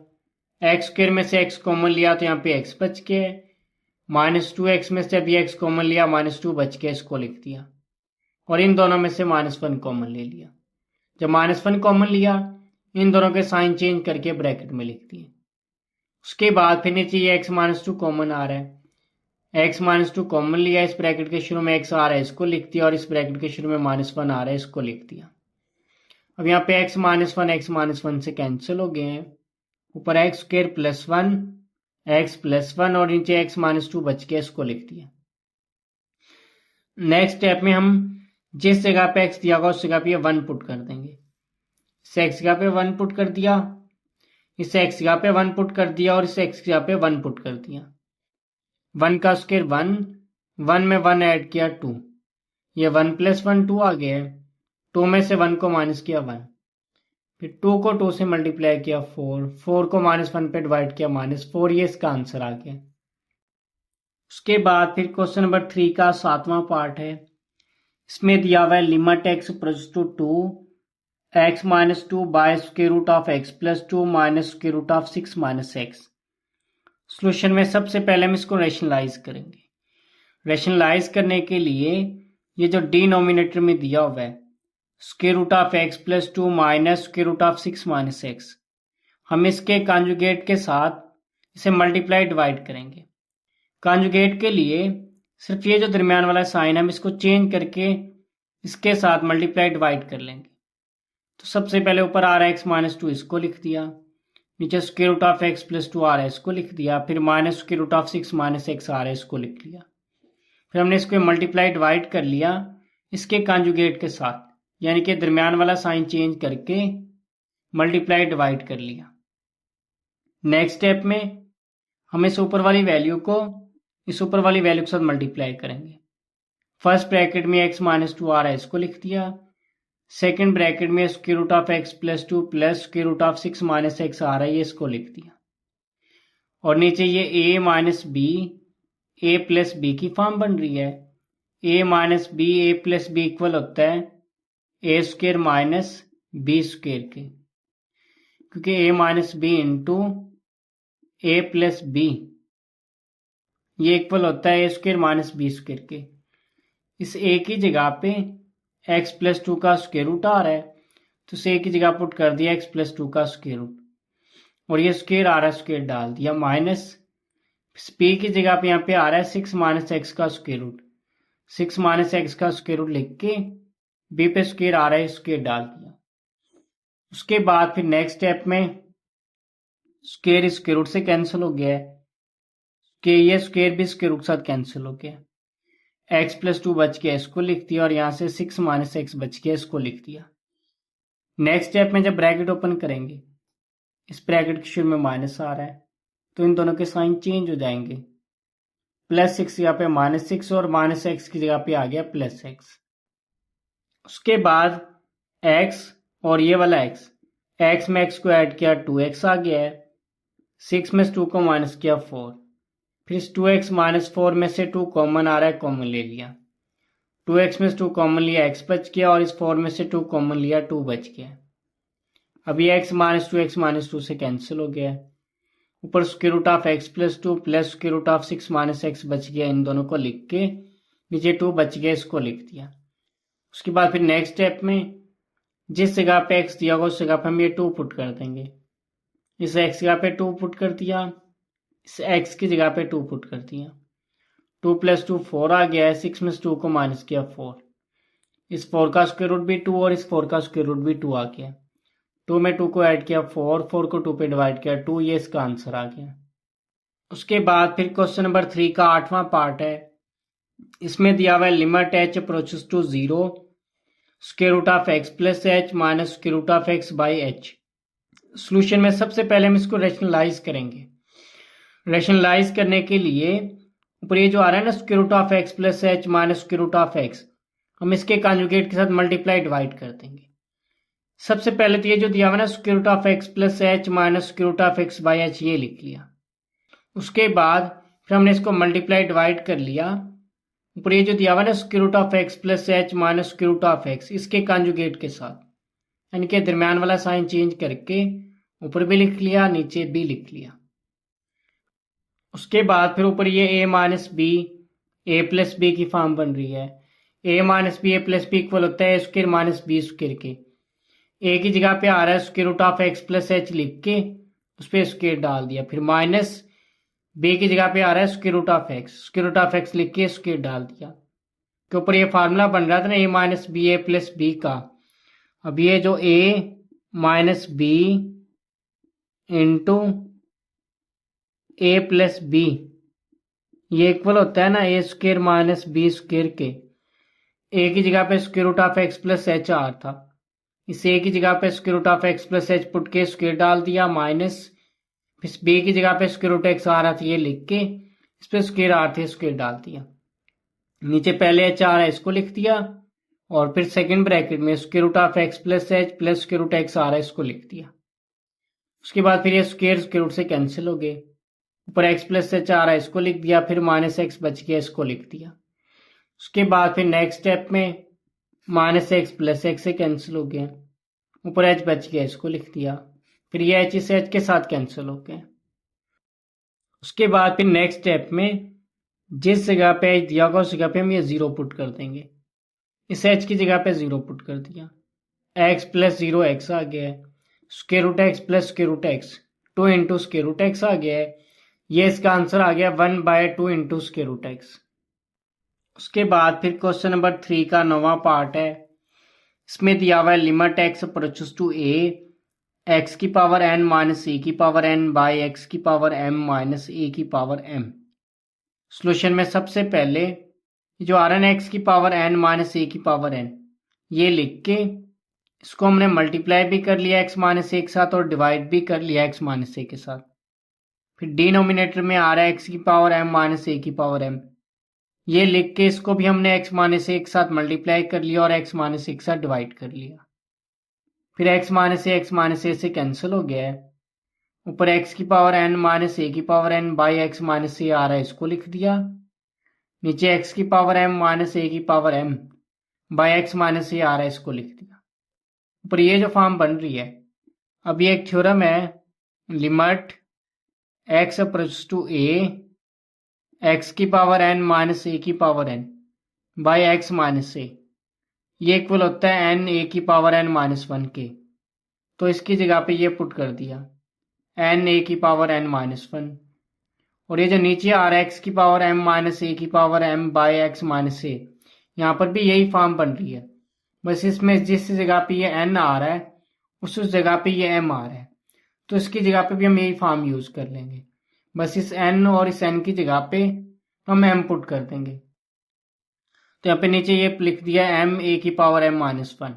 एक्स स्क्र में से x कॉमन लिया तो यहाँ पे x बच गया, माइनस 2x में से अभी x कॉमन लिया माइनस 2 बच गया, इसको लिख दिया, और इन दोनों में से माइनस 1 कॉमन ले लिया। जब माइनस 1 कॉमन लिया, इन दोनों के साइन चेंज करके ब्रैकेट में लिख दिए। उसके बाद फिर नीचे ये x माइनस 2 कॉमन आ रहा है, x माइनस 2 कॉमन लिया, इस ब्रैकेट के शुरू में x आ रहा है, इसको लिख दिया, और इस ब्रैकेट के शुरू में माइनस 1 आ रहा है, इसको लिख दिया। अब यहाँ पे x माइनस 1 से कैंसिल हो गए हैं, ऊपर x square plus 1 x plus 1 और नीचे x माइनस 2 बच गया, इसको लिख दिया। नेक्स्ट स्टेप में हम जिस जगह पे x दिया होगा उस जगह पे 1 पुट कर देंगे। इस x जगह पे 1 पुट कर दिया, इस x जगह पे 1 पुट कर दिया, और इस x जगह पे 1 पुट कर दिया। 1 का स्क्वायर 1, 1 में 1 ऐड किया 2, ये 1 प्लस 1 2 आ गया है, 2 में से 1 को माइनस किया 1, फिर 2 को 2 से मल्टीप्लाई किया 4, 4 को माइनस 1 पे डिवाइड किया माइनस 4, ये इसका आंसर आ गया। उसके बाद फिर क्वेश्चन नंबर 3 का 7वां पार्ट है। इसमें दिया हुआ है limit x approach to 2 x minus 2 by square root of x plus 2 minus square root of 6 minus x. Solution में सबसे पहले हम इसको रैशनलाइज करेंगे। रैशनलाइज करने के लिए ये जो डिनोमिनेटर में दिया हुआ है square root of x plus 2 minus square root of 6 minus x, हम इसके कॉन्जुगेट के साथ इसे मल्टीप्लाई डिवाइड करेंगे। कॉन्जुगेट के लिए सिर्फ ये जो दरमियान वाला साइन है हम इसको चेंज करके इसके साथ मल्टीप्लाई डिवाइड कर लेंगे। तो सबसे पहले ऊपर आ रहा है एक्स माइनस 2, इसको लिख दिया, नीचे square root of x plus 2 आ रहा है, इसको लिख दिया, फिर minus square root of 6 minus x आ रहा है, इसको लिख लिया। फिर हमने इसको मल्टीप्लाई डिवाइड कर लिया इसके कॉन्जुगेट के साथ, यानी कि दरमियान वाला साइन चेंज करके मल्टीप्लाई डिवाइड कर लिया। नेक्स्ट स्टेप में हम इस ऊपर वाली वैल्यू को इस ऊपर वाली वैल्यू के साथ मल्टीप्लाई करेंगे। फर्स्ट ब्रैकेट में एक्स माइनस 2 आ रहा है, इसको लिख दिया, सेकेंड ब्रैकेट में square root of x plus 2 plus square root of 6 minus x आ रहा है, ये इसको लिख दिया, और नीचे ये a minus B A plus B की फॉर्म बन रही है। a minus B A plus B equal होता है A square minus B square के, क्योंकि a minus B into A plus B ये इक्वल होता है A square minus B square के। इस a की जगह पे x प्लस 2 का स्क्वायर रूट आ रहा है, तो इस a की जगह पुट कर दिया x प्लस 2 का स्क्वायर रूट, और ये स्क्वायर आ रहा है, स्क्वायर डाल दिया, माइनस पी की जगह पे यहाँ पे आ रहा है 6 माइनस एक्स का स्क्वायर रूट। 6 माइनस एक्स का स्क्वायर रूट लिख के बी पे स्क्वायर आ रहा है, स्क्वायर डाल दिया। उसके बाद फिर नेक्स्ट स्टेप में स्क्वायर स्क्वायर रूट से कैंसिल हो गया है, कि ये स्क्वायर भी स्क्वायर रूट के साथ कैंसिल हो गया। एक्स प्लस 2 बच गया, इसको लिख दिया, और यहाँ से 6 माइनस एक्स बच गया, इसको लिख दिया। नेक्स्ट स्टेप में जब ब्रैकेट ओपन करेंगे, इस ब्रैकेट के शुरू में माइनस आ रहा है तो इन दोनों के साइन चेंज हो जाएंगे। प्लस 6 की जगह पे माइनस 6 और माइनस एक्स की जगह पे आ गया प्लस एक्स। उसके बाद एक्स और ये वाला एक्स में एक्स को ऐड किया 2x आ गया है। 6 में से 2 को माइनस किया 4, फिर इस 2x माइनस 4 में से 2 कॉमन आ रहा है, कॉमन ले लिया। 2x में से 2 कॉमन लिया, x बच गया, और इस 4 में से 2 कॉमन लिया, 2 बच गया। अब ये x माइनस 2 से कैंसिल हो गया। ऊपर square root of x plus 2 plus square root of 6 minus x बच गया, इन दोनों को लिख के नीचे 2 बच गया, इसको लिख दिया। उसके बाद फिर नेक्स्ट स्टेप में जिस जगह पे x दिया होगा उस जगह पे हम ये 2 पुट कर देंगे। इस x जगह पे 2 पुट कर दिया, इस x की जगह पे 2 पुट कर दिया। 2 प्लस 2 4 आ गया है, 6 में से 2 को माइनस किया 4, इस 4 का स्क्वायर रूट भी 2 और इस 4 का स्क्वायर रूट भी 2 आ गया। 2 में 2 को ऐड किया 4, 4 को 2 पे डिवाइड किया 2, ये इसका आंसर आ गया। उसके बाद फिर क्वेश्चन नंबर 3 का 8वां पार्ट है। इसमें दिया हुआ है limit h approaches to 0 square root of x plus h minus square root of x by h। Solution में सबसे पहले हम इसको रेशनलाइज करेंगे। रेशनलाइज करने के लिए ऊपर ये जो आ रहा है ना square root of x plus h minus square root of x, हम इसके कॉन्जुगेट के साथ मल्टीप्लाई डिवाइड कर देंगे। सबसे पहले तो ये जो दिया हुआ है ना square root of x plus h minus square root of x by h, ये लिख लिया। उसके बाद फिर हमने इसको मल्टीप्लाई डिवाइड कर लिया। ऊपर ये जो दिया हुआ है ना square root of x plus h minus square root of x, इसके कॉन्जुगेट के साथ, यानी कि दरमियान वाला साइन चेंज करके ऊपर भी लिख लिया, नीचे भी लिख लिया। उसके बाद फिर ऊपर ये a minus B A plus B की फॉर्म बन रही है। a minus B A plus B equal होता है स्क्वायर माइनस बी स्क्वायर के। a की जगह पे आ रहा है square root of x plus h लिख के उस पर स्क्वायर डाल दिया, फिर माइनस b की जगह पे आ रहा है square root of x, square root of x लिख के स्क्वायर डाल दिया। के ऊपर ये फार्मूला बन रहा था ना a minus B A plus B का। अब ये जो a minus B into A plus B, ये इक्वल होता है ना A square minus B square के। a की जगह पे square root of x plus h आ था, इस a की जगह पे square root of x plus h put के स्क्वायर डाल दिया, माइनस फिर b की जगह पे स्क्वायर रूट x आ रहा था, ये लिख के इस पे स्क्वायर आर थे स्क्वायर डाल दिया। नीचे पहले h आ रहा है, इसको लिख दिया, और फिर सेकंड ब्रैकेट में square root of x plus h plus square root x आ रहा है, इसको लिख दिया। उसके बाद फिर ये स्क्वायर रूट से कैंसिल हो गए। ऊपर x प्लस h आ रहा है, इसको लिख दिया, फिर माइनस x बच गया, इसको लिख दिया। उसके बाद फिर नेक्स्ट स्टेप में माइनस x प्लस x से कैंसिल हो गया, ऊपर h बच गया, इसको लिख दिया, फिर ये h इस h के साथ कैंसिल हो गया। उसके बाद फिर नेक्स्ट स्टेप में जिस जगह पे h दिया होगा उस जगह पे हम ये 0 पुट कर देंगे। इस h की जगह पे 0 पुट कर दिया, x प्लस 0 x आ गया है, square root x plus square root x 2 into square root x आ गया है, ये इसका आंसर आ गया 1/2 इंटू स्क्वायर रूट x। उसके बाद फिर क्वेश्चन नंबर 3 का 9वां पार्ट है। इसमें दिया हुआ है limit x approaches to a x की पावर n माइनस a की पावर n बाई x की पावर m माइनस a की पावर m। सोल्यूशन में सबसे पहले जो आ रहा है x की पावर n माइनस a की पावर n, ये लिख के इसको हमने मल्टीप्लाई भी कर लिया x माइनस a के साथ और डिवाइड भी कर लिया x माइनस a के साथ। फिर डिनोमिनेटर में आ रहा है x की पावर m माइनस a की पावर m, ये लिख के इसको भी हमने x माइनस a के साथ मल्टीप्लाई कर लिया और x माइनस a के साथ डिवाइड कर लिया। फिर x माइनस a से कैंसिल हो गया है। ऊपर x की पावर n माइनस a की power n by x minus a आ रहा है, इसको लिख दिया। नीचे x की पावर m माइनस a की power m by x minus a आ रहा है, इसको लिख दिया। ऊपर ये जो फॉर्म बन रही है, अब ये एक थ्योरम है, limit x approach to a x की पावर n माइनस a की power n by x minus a, ये इक्वल होता है n a की पावर n माइनस 1 के। तो इसकी जगह पे ये पुट कर दिया n a की पावर n माइनस 1, और ये जो नीचे आ रहा है एक्स की पावर m माइनस ए की power m by x minus a, यहाँ पर भी यही फॉर्म बन रही है, बस इसमें जिस जगह पे ये n आ रहा है उस जगह पे ये m आ रहा है, तो इसकी जगह पे भी हम यही फॉर्म यूज कर लेंगे। बस इस n और इस n की जगह पे हम m पुट कर देंगे। तो यहाँ पे नीचे ये लिख दिया m a की पावर m माइनस 1।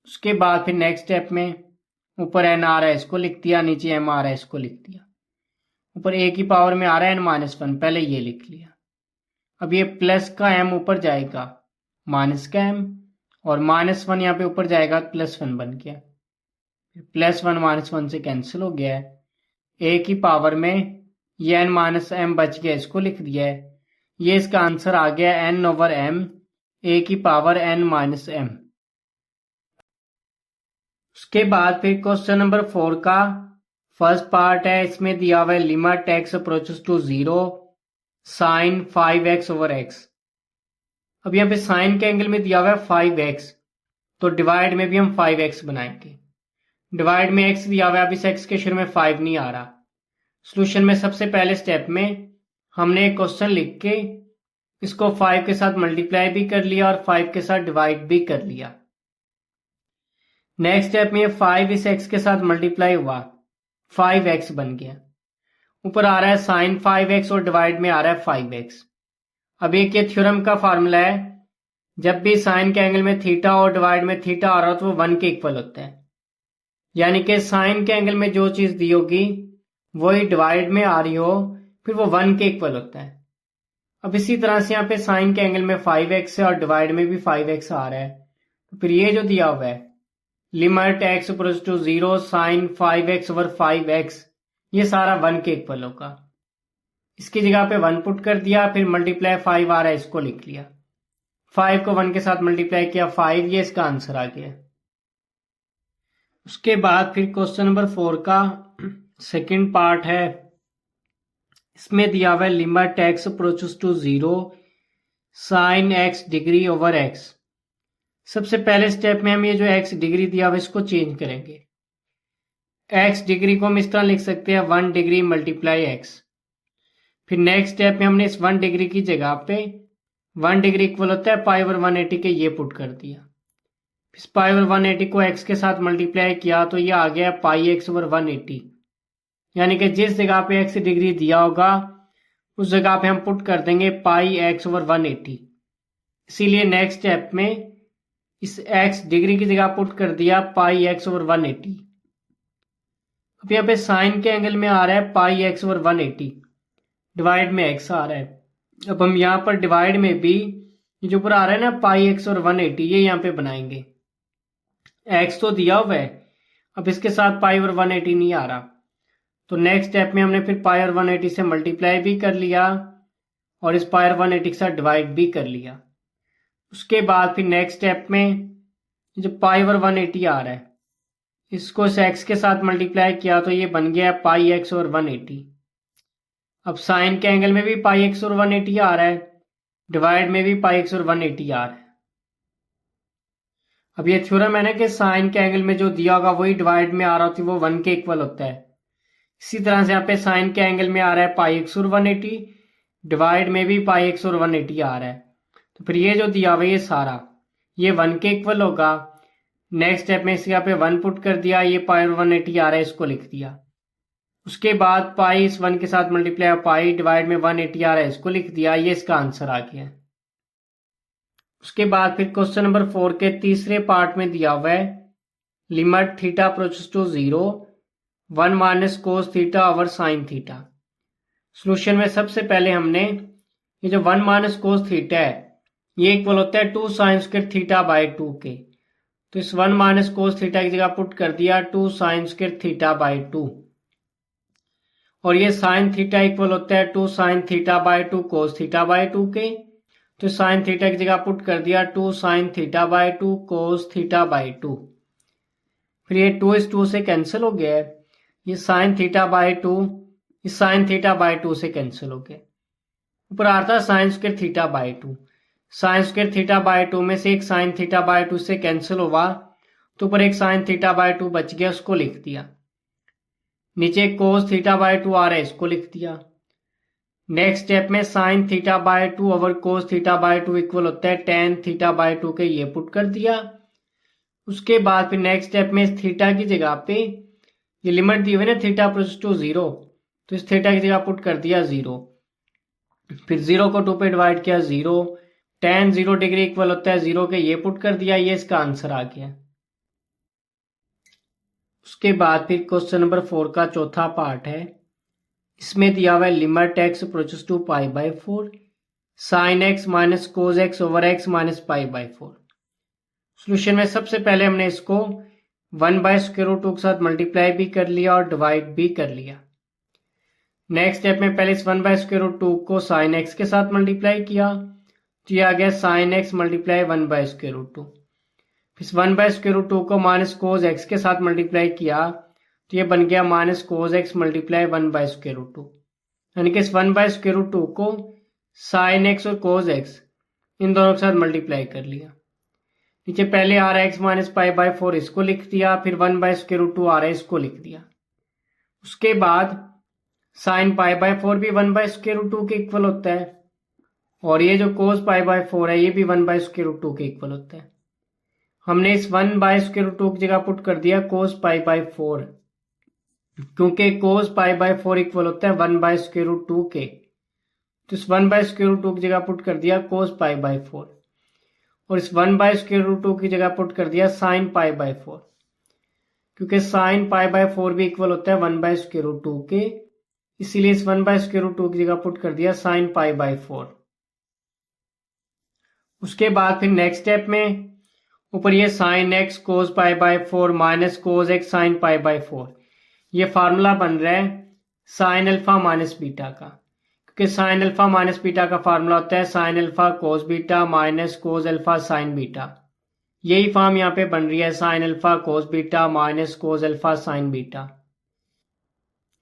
उसके बाद फिर नेक्स्ट स्टेप में ऊपर n आ रहा है इसको लिख दिया, नीचे m आ रहा है इसको लिख दिया। ऊपर a की पावर में आ रहा है n माइनस 1, पहले ये लिख लिया। अब ये प्लस का m ऊपर जाएगा माइनस का m, और माइनस 1 यहाँ पे ऊपर जाएगा प्लस 1 बन गया। प्लस 1 माइनस 1 से कैंसिल हो गया है। a की पावर में ये n माइनस m बच गया, इसको लिख दिया है। ये इसका आंसर आ गया n ओवर m a की पावर n माइनस m। उसके बाद फिर क्वेश्चन नंबर 4 का फर्स्ट पार्ट है, इसमें दिया हुआ है limit x approaches to 0 sine 5x over x। अब यहाँ पे साइन के एंगल में दिया हुआ है 5x, तो डिवाइड में भी हम 5x बनाएंगे। डिवाइड में x दिया हुआ है, अब इस x के शुरू में 5 नहीं आ रहा। सोल्यूशन में सबसे पहले स्टेप में हमने एक क्वेश्चन लिख के इसको 5 के साथ मल्टीप्लाई भी कर लिया और 5 के साथ डिवाइड भी कर लिया। नेक्स्ट स्टेप में 5 इस x के साथ मल्टीप्लाई हुआ, 5x बन गया। ऊपर आ रहा है साइन 5x और डिवाइड में आ रहा है 5x। अब एक ये थ्योरम का फार्मूला है, जब भी साइन के एंगल में थीटा और डिवाइड में थीटा आ रहा हो तो वो 1 के इक्वल होता है। यानी कि साइन के एंगल में जो चीज दी होगी वही डिवाइड में आ रही हो फिर वो 1 के इक्वल होता है। अब इसी तरह से यहाँ पे साइन के एंगल में 5x है और डिवाइड में भी 5x आ रहा है, तो फिर ये जो दिया हुआ है limit x approach to 0 sine 5x over 5x, ये सारा 1 के इक्वल होगा। इसकी जगह पे 1 पुट कर दिया, फिर मल्टीप्लाई 5 आ रहा है इसको लिख लिया। 5 को 1 के साथ मल्टीप्लाई किया 5, ये इसका आंसर आ गया। उसके बाद फिर क्वेश्चन नंबर 4 का सेकंड पार्ट है, इसमें दिया हुआ है limit x approaches to 0 sine x degree over x। सबसे पहले स्टेप में हम ये जो x डिग्री दिया हुआ है इसको चेंज करेंगे। x डिग्री को हम इस तरह लिख सकते हैं 1 डिग्री मल्टीप्लाई x। फिर नेक्स्ट स्टेप में हमने इस 1 डिग्री की जगह पे 1 डिग्री इक्वल होता है पाई ओवर 180 के, ये पुट कर दिया। इस पाई ओवर 180 को x के साथ मल्टीप्लाई किया तो ये आ गया पाई x ओवर 180। यानी कि जिस जगह पे x डिग्री दिया होगा उस जगह पे हम पुट कर देंगे पाई x ओवर 180। इसीलिए नेक्स्ट स्टेप में इस x डिग्री की जगह पुट कर दिया पाई x ओवर 180। अब यहाँ पे साइन के एंगल में आ रहा है पाई x ओवर 180, डिवाइड में x आ रहा है। अब हम यहाँ पर डिवाइड में भी जो ऊपर आ रहा है ना पाई x ओवर 180, ये यहाँ पे बनाएंगे। x तो दिया हुआ है, अब इसके साथ पाई ओवर 180 नहीं आ रहा, तो नेक्स्ट स्टेप में हमने फिर पाई ओवर 180 से मल्टीप्लाई भी कर लिया और इस पाई ओवर 180 के साथ डिवाइड भी कर लिया। उसके बाद फिर नेक्स्ट स्टेप में जो पाई ओवर 180 आ रहा है इसको इस x के साथ मल्टीप्लाई किया तो ये बन गया पाई x ओवर 180। अब साइन के एंगल में भी पाई x ओवर 180 आ रहा है, डिवाइड में भी पाई x ओवर 180 आ रहा है। अब ये थ्योरम है ना कि साइन के एंगल में जो दिया होगा वही डिवाइड में आ रहा होता है, वो 1 के इक्वल होता है। इसी तरह से यहाँ पे साइन के एंगल में आ रहा है पाई x ओवर 180, डिवाइड में भी पाई x ओवर 180 आ रहा है, तो फिर ये जो दिया हुआ ये सारा ये 1 के इक्वल होगा। नेक्स्ट स्टेप में इस यहाँ पे 1 पुट कर दिया, ये पाई ओवर 180 आ रहा है इसको लिख दिया। उसके बाद पाई इस 1 के साथ मल्टीप्लाई पाई डिवाइड में 180 आ रहा है इसको लिख दिया, ये इसका आंसर आ गया। उसके बाद फिर क्वेश्चन नंबर 4 के तीसरे पार्ट में दिया हुआ है limit theta approaches to 0 1 minus cos theta over sine theta. Solution में सबसे पहले हमने ये जो 1 माइनस कोस थीटा है ये इक्वल होता है 2 साइन स्क्वायर थीटा बाय 2 के, तो इस 1 माइनस कोस थीटा की जगह पुट कर दिया 2 साइन स्क्वायर थीटा बाय 2, और ये साइन थीटा इक्वल होता है 2 sine theta by 2 cos theta by 2 के, तो साइन थीटा की जगह पुट कर दिया 2 sine theta by 2 cos theta by 2। फिर ये 2 इस 2 से कैंसिल हो गया है, ये साइन थीटा बाय 2 इस साइन थीटा बाय 2 से कैंसिल हो गया। ऊपर आता है sine square theta by 2, sine square theta by 2 में से एक साइन थीटा बाय 2 से कैंसिल हुआ तो ऊपर एक साइन थीटा बाय 2 बच गया, उसको लिख दिया। नीचे कोस थीटा बाय 2 आ रहा है इसको लिख दिया। नेक्स्ट स्टेप में sine theta by 2 over cos theta by 2 equal होता है टेन थीटा बाय 2 के, ये पुट कर दिया। उसके बाद फिर नेक्स्ट स्टेप में थीटा की जगह पे ये लिमिट दी हुई ना थीटा अप्रोच टू 0, तो इस थीटा की जगह पुट कर दिया 0। फिर 0 को 2 पे डिवाइड किया 0, tan 0 डिग्री इक्वल होता है 0 के, ये पुट कर दिया, ये इसका आंसर आ गया। उसके बाद फिर क्वेश्चन नंबर 4 का चौथा पार्ट है। इसमें दिया हुआ है limit x approaches to pi by 4 sine x minus cos x over x minus pi by 4। Solution में सबसे पहले हमने इसको 1 बाय स्क्वायर रूट 2 के साथ मल्टीप्लाई भी कर लिया और डिवाइड भी कर लिया। नेक्स्ट स्टेप में पहले इस 1 बाय स्क्वायर रूट 2 को साइन x के साथ मल्टीप्लाई किया, तो ये आ गया sine x multiply 1 by square root 2। फिर 1 बाय स्क्वायर रूट 2 को माइनस कोस x के साथ मल्टीप्लाई किया, तो ये बन गया minus cos x multiply 1 by square root 2। यानी कि इस 1 बाय स्क्वायर रूट 2 को साइन x और कोस x इन दोनों के साथ मल्टीप्लाई कर लिया। नीचे पहले आ रहा है x माइनस पाई बाय 4, इसको लिख दिया। फिर 1 बाय स्क्वायर रूट 2 आ रहा है, इसको लिख दिया। उसके बाद साइन पाई बाय 4 भी 1 बाय स्क्वायर रूट 2 के इक्वल होता है, और ये जो कोस पाई बाय 4 है ये भी 1 बाय स्क्वायर रूट 2 के इक्वल होता है। हमने इस 1 बाय स्क्वायर रूट 2 की जगह पुट कर दिया कोस पाई बाय 4, क्योंकि कोस पाई बाय 4 इक्वल होता है 1 बाय स्क्वायर रूट 2 के, तो इस 1 बाय स्क्वायर रूट 2 की जगह पुट कर दिया कोस पाई बाय 4, और इस 1 बाय स्क्वायर रूट 2 की जगह पुट कर दिया साइन पाई बाय 4, क्योंकि साइन पाई बाय 4 भी इक्वल होता है 1 बाय स्क्वायर रूट 2 के, इसीलिए इस 1 बाय स्क्वायर रूट 2 की जगह पुट कर दिया साइन पाई बाय 4। उसके बाद फिर नेक्स्ट स्टेप में ऊपर ये sine x cos pi by 4 minus cos x sine pi by 4, ये फार्मूला बन रहा है साइन अल्फा माइनस बीटा का, क्योंकि साइन अल्फा माइनस बीटा का फार्मूला होता है sine alpha cos beta minus cos alpha sign beta. यही फॉर्म यहाँ पे बन रही है sine alpha cos beta minus cos alpha sign beta.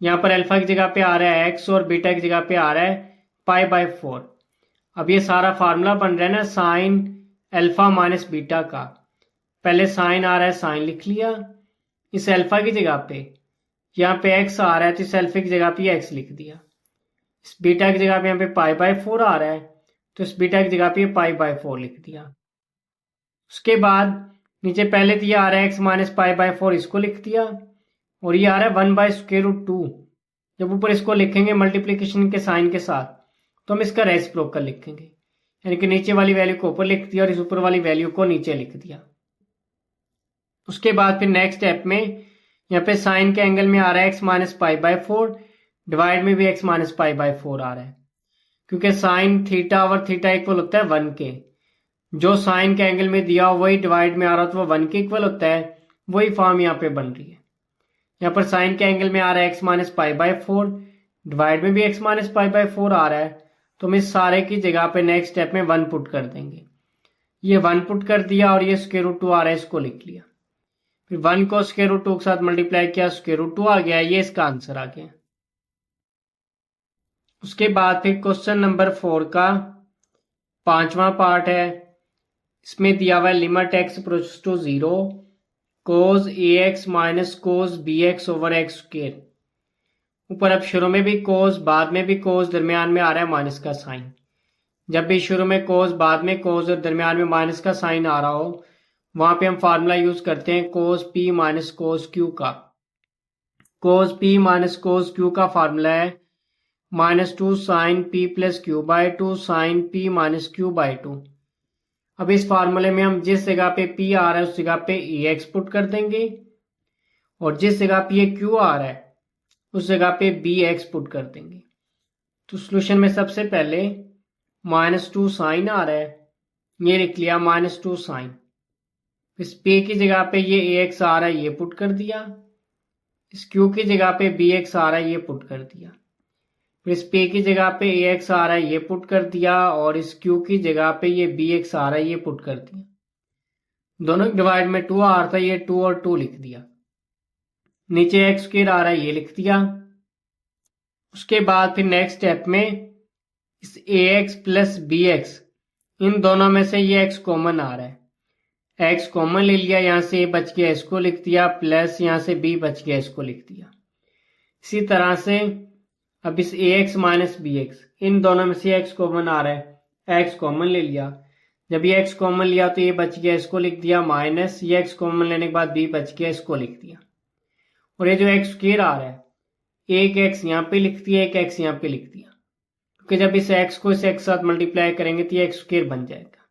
यहाँ पर अल्फा की जगह पे आ रहा है x और बीटा की जगह पे आ रहा है पाई बाय 4। अब ये सारा फार्मूला बन रहा है ना साइन अल्फा माइनस बीटा का, पहले साइन आ रहा है साइन लिख लिया, इस अल्फा की जगह पे यहाँ पे x आ रहा है तो इस अल्फा की जगह पे x लिख दिया। इस बीटा की जगह पे यहाँ पे पाई बाय 4 आ रहा है तो इस बीटा की जगह पे पाई बाय 4 लिख दिया। उसके बाद नीचे पहले तो ये आ रहा है x माइनस पाई बाय 4, इसको लिख दिया, और ये आ रहा है 1 बाय स्क्वायर रूट 2। जब ऊपर इसको लिखेंगे मल्टीप्लीकेशन के साइन के साथ तो हम इसका रेसिप्रोकल लिखेंगे, यानी कि नीचे वाली वैल्यू को ऊपर लिख दिया और इस ऊपर वाली वैल्यू को नीचे लिख दिया। उसके बाद फिर नेक्स्ट स्टेप में यहाँ पे साइन के एंगल में आ रहा है x minus pi by 4, divide में भी x माइनस पाई बाय 4 आ रहा है, क्योंकि sine theta over theta equal होता है 1 के। जो साइन के एंगल में दिया वही डिवाइड में आ रहा तो वो 1 के इक्वल होता है, वही फॉर्म यहाँ पे बन रही है। यहाँ पर साइन के एंगल में आ रहा है x minus pi by 4, divide में भी x माइनस पाई बाय 4 आ रहा है, तो हम इस सारे की जगह पे नेक्स्ट स्टेप में 1 पुट कर देंगे। ये 1 पुट कर दिया और ये स्क्वायर रूट 2 आ रहा है, इसको लिख लिया। फिर 1 को स्क्वायर रूट 2 के साथ मल्टीप्लाई किया, स्क्वायर रूट 2 आ गया, ये इसका आंसर आ गया। उसके बाद फिर क्वेश्चन नंबर 4 का 5वां पार्ट है। इसमें दिया हुआ है limit x approaches to 0 cos ax minus cos bx over x square. ऊपर अब शुरू में भी कोस बाद में भी कोस दरमियान में आ रहा है माइनस का साइन। जब भी शुरू में कोस बाद में कोस और दरमियान में माइनस का साइन आ रहा हो वहां पे हम फार्मूला यूज करते हैं cos p minus cos q का। Cos p minus cos q का फार्मूला है -2 sine p plus q by 2 sine p minus q by 2। अब इस फार्मूले में हम जिस जगह पे p आ रहा है उस जगह पे ax पुट कर देंगे, और जिस जगह पे q आ रहा है उस जगह पे bx पुट कर देंगे। तो सोल्यूशन में सबसे पहले -2 साइन आ रहा है, ये लिख लिया -2 साइन। इस p की जगह पे ये ax आ रहा है, ये पुट कर दिया। इस q की जगह पे bx आ रहा है, ये पुट कर दिया। फिर इस p की जगह पे ax आ रहा है, ये पुट कर दिया, और इस q की जगह पे ये bx आ रहा है, ये पुट कर दिया। दोनों डिवाइड में 2 आ रहा था, ये 2 और 2 लिख दिया। नीचे x स्क्वायर आ रहा है, ये लिख दिया। उसके बाद फिर नेक्स्ट स्टेप में इस ax प्लस bx इन दोनों में से ये x कॉमन आ रहा है, x कॉमन ले लिया, यहां से a बच गया, इसको लिख दिया, प्लस यहां से b बच गया, इसको लिख दिया। इसी तरह से अब इस ax माइनस bx इन दोनों में से x कॉमन आ रहा है, x कॉमन ले लिया। जब ये x कॉमन लिया तो ये बच गया, इसको लिख दिया माइनस, ये x कॉमन लेने के बाद b बच गया, इसको लिख दिया। और ये जो x स्क्वायर आ रहा है, एक x यहाँ पे लिख दिया, एक x यहाँ पे लिख दिया, क्योंकि जब इस x को इस x साथ मल्टीप्लाई करेंगे तो ये x स्क्वायर बन जाएगा।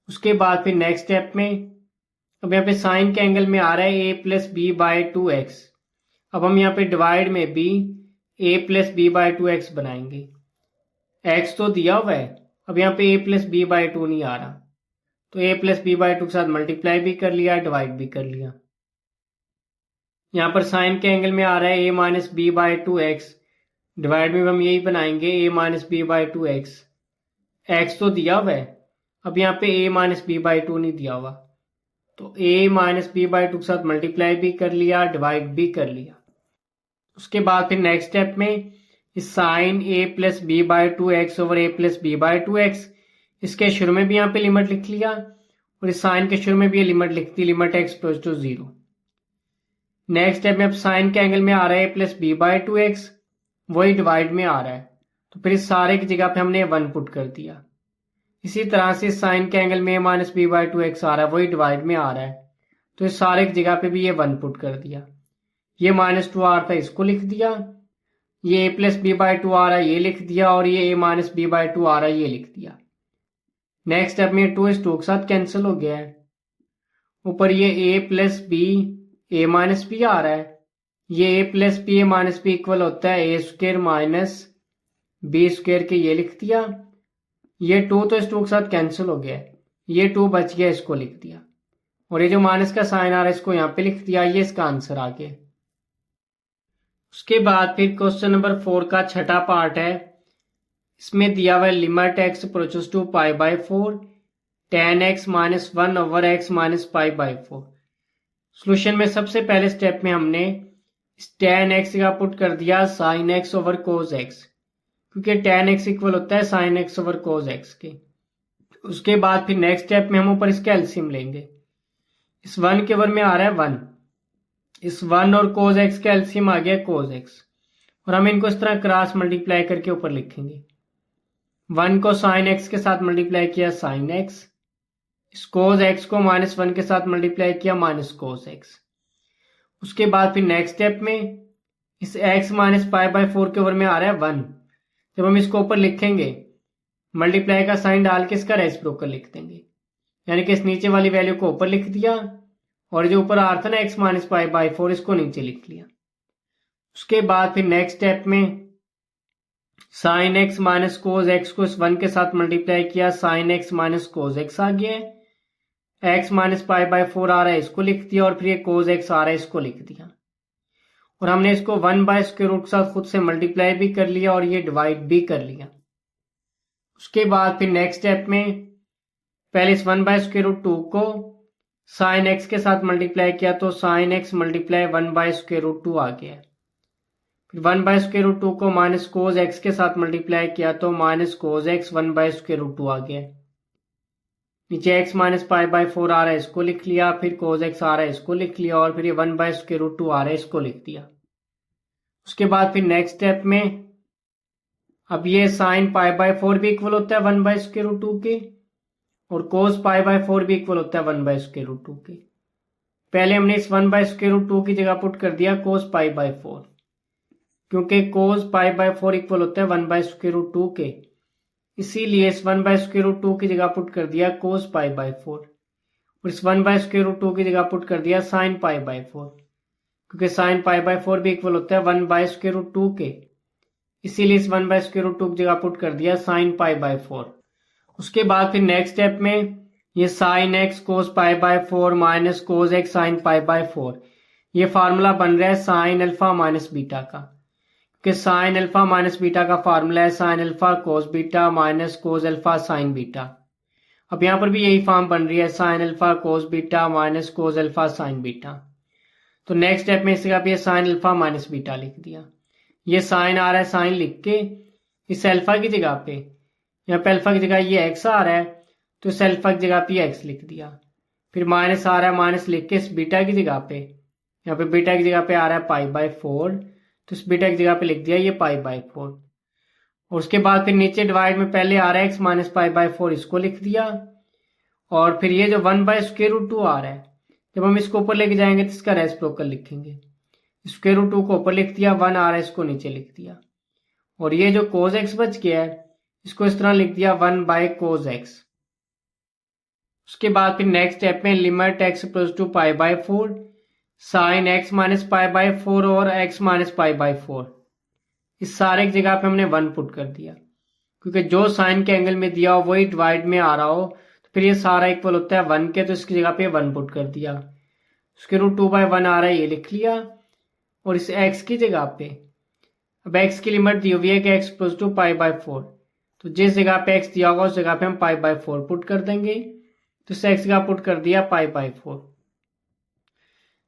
उसके बाद फिर नेक्स्ट स्टेप में अब यहाँ पे साइन के एंगल में आ रहा है a plus b by 2x। अब हम यहाँ पे डिवाइड में b a plus b by 2x बनाएंगे। x तो दिया हुआ है, अब यहाँ पे a प्लस बी बाई 2 नहीं आ रहा, तो a प्लस बी बाई 2 के साथ मल्टीप्लाई भी कर लिया, डिवाइड भी कर लिया। यहाँ पर साइन के एंगल में आ रहा है a minus b by 2x, divide में हम यही बनाएंगे a minus b by 2x। x तो दिया हुआ है, अब यहाँ पे a माइनस बी बाई 2 नहीं दिया हुआ, तो a माइनस बी बाई 2 के साथ मल्टीप्लाई भी कर लिया, डिवाइड भी कर लिया। उसके बाद फिर नेक्स्ट स्टेप में इस sine a plus b by 2x over a plus b by 2x, इसके शुरू में भी यहाँ पे लिमिट लिख लिया और इस साइन के शुरू में भी ये लिमिट लिख दी, limit x goes to 0। Next step में अब साइन के एंगल में आ रहा है a plus b by 2x, वही डिवाइड में आ रहा है, तो फिर इस सारे की जगह पे हमने 1 पुट कर दिया। इसी तरह से साइन के एंगल में a minus b by 2x आ रहा है, वही डिवाइड में आ रहा है, तो इस सारे की जगह पे भी ये 1 पुट कर दिया। ये -2 आ रहा था, इसको लिख दिया, ये a प्लस बी बाई 2 आ रहा है, ये लिख दिया, और ये a माइनस बी बाई 2 आ रहा है, ये लिख दिया। नेक्स्ट स्टेप में 2 इस 2 के साथ कैंसिल हो गया है। ऊपर ये a plus b a minus b आ रहा है, ये a plus b a minus b equal होता है a square minus B square के, ये लिख दिया। ये 2 तो इस 2 के साथ कैंसिल हो गया है, ये 2 बच गया, इसको लिख दिया। और ये जो माइनस का साइन आ रहा है इसको यहाँ पे लिख दिया, ये इसका आंसर आ गया। उसके बाद फिर क्वेश्चन नंबर 4 का छठा पार्ट है। इसमें दिया हुआ है limit x approaches to pi by 4 tan x minus 1 over x minus pi by 4। Solution में सबसे पहले स्टेप में हमने tan x का पुट कर दिया sin x over cos x, क्योंकि tan x इक्वल होता है sin x over cos x के। उसके बाद फिर नेक्स्ट स्टेप में हम ऊपर इसका एलसीएम लेंगे। इस 1 के ओवर में आ रहा है 1, इस 1 और cos x का एलसीएम आ गया cos x, और हम इनको इस तरह क्रॉस मल्टीप्लाई करके ऊपर लिखेंगे। 1 को sin x के साथ मल्टीप्लाई किया sin x, इस cos x को -1 के साथ मल्टीप्लाई किया माइनस cos x। उसके बाद फिर नेक्स्ट स्टेप में इस x माइनस पाई बाई 4 के ओवर में आ रहा है 1, जब हम इसको ऊपर लिखेंगे मल्टीप्लाई का साइन डाल के इसका रेसिप्रोकल लिख देंगे, यानी कि इस नीचे वाली वैल्यू को ऊपर लिख दिया और जो ऊपर आ रहा था ना x माइनस पाई बाई 4, इसको नीचे लिख लिया। उसके बाद फिर नेक्स्ट स्टेप में sine x minus cos x को इस 1 के साथ मल्टीप्लाई किया, sine x minus cos x आ गया है। x माइनस पाई बाई 4 आ रहा है, इसको लिख दिया, और फिर ये कोस x आ रहा है, इसको लिख दिया। और हमने इसको 1 बाय स्क्वायर रूट के साथ खुद से मल्टीप्लाई भी कर लिया और ये डिवाइड भी कर लिया। उसके बाद फिर नेक्स्ट स्टेप में पहले इस 1 बाय स्क्वायर रूट 2 को साइन x के साथ मल्टीप्लाई किया, तो sine x multiply 1 by square root 2 आ गया। फिर 1 बाय स्क्वायर रूट 2 को माइनस कोस x के साथ मल्टीप्लाई किया, तो minus cos x 1 by square root 2 आ गया। नीचे x माइनस पाई बाई 4 आ रहा है, इसको लिख लिया, फिर कोस x आ रहा है, इसको लिख लिया, और फिर ये 1 बाय स्क्वायर रूट 2 आ रहा है, इसको लिख दिया। उसके बाद फिर नेक्स्ट स्टेप में अब ये साइन पाई बाई 4 भी इक्वल होता है 1 बाय स्क्वायर रूट 2 के, और कोस पाई बाई 4 भी इक्वल होता है 1 बाय स्क्वायर रूट 2 के। पहले हमने इस 1 बाय स्क्वायर रूट 2 की जगह पुट कर दिया कोस पाई बाई 4, क्योंकि कोस पाई बाई 4 इक्वल होता है 1 बाय स्क्वायर रूट 2 के, इसीलिए इस 1 बाय स्क्वायर रूट 2 की जगह पुट कर दिया कोस पाई बाई 4, और इस 1 बाय स्क्वायर रूट 2 की जगह पुट कर दिया साइन पाई बाई 4, क्योंकि साइन पाई बाई 4 भी इक्वल होता है 1 बाय स्क्वायर रूट 2 के, इसीलिए इस 1 बाय स्क्वायर रूट 2 की जगह पुट कर दिया साइन पाई बाई 4। उसके बाद फिर नेक्स्ट स्टेप में ये sine x cos pi by 4 minus cos x sine pi by 4, ये फार्मूला बन रहा है साइन अल्फा माइनस बीटा का, कि साइन अल्फा माइनस बीटा का फार्मूला है sine alpha cos beta minus cos alpha sign beta. अब यहाँ पर भी यही फॉर्म बन रही है sine alpha cos beta minus cos alpha sign beta. तो नेक्स्ट स्टेप में इसका भी साइन अल्फा माइनस बीटा लिख दिया। ये साइन आ रहा है, साइन लिख के इस अल्फा की जगह पे, यहाँ पे अल्फा की जगह ये एक्स आ रहा है, तो इस अल्फा की जगह पे एक्स लिख दिया। फिर माइनस आ रहा है, माइनस लिख के इस बीटा की जगह पे, यहाँ पे बीटा की जगह पे आ रहा है पाई बाई 4, तो इस बीटा की जगह पे लिख दिया ये पाई बाई 4। और उसके बाद फिर नीचे डिवाइड में पहले आ रहा है एक्स माइनस पाई बाय 4, इसको लिख दिया। और फिर ये जो 1/√2 आ रहा है, जब हम इसको ऊपर लेके जाएंगे तो इसका रेसिप्रोकल लिखेंगे। √2 को ऊपर लिख दिया, 1 आ रहा है इसको नीचे लिख दिया। और ये जो cos x बच गया है इसको इस तरह लिख दिया 1/cos x। उसके बाद फिर नेक्स्ट स्टेप में limit x equals to π/4 sine x minus π/4 और x माइनस π/4, इस सारे की जगह पे हमने 1 पुट कर दिया, क्योंकि जो साइन के एंगल में दिया हो वही डिवाइड में आ रहा हो तो फिर ये सारा इक्वल होता है 1 के, तो इसकी जगह पे 1 पुट कर दिया। उसके √2/1 आ रहा है, ये लिख लिया। और इस x की जगह पे अब x की लिमिट दी हुई है कि x इक्वल्स टू π/4, तो जिस जगह पे x दिया होगा उस जगह पे हम π/4 पुट कर देंगे, तो इस x का पुट कर दिया π/4।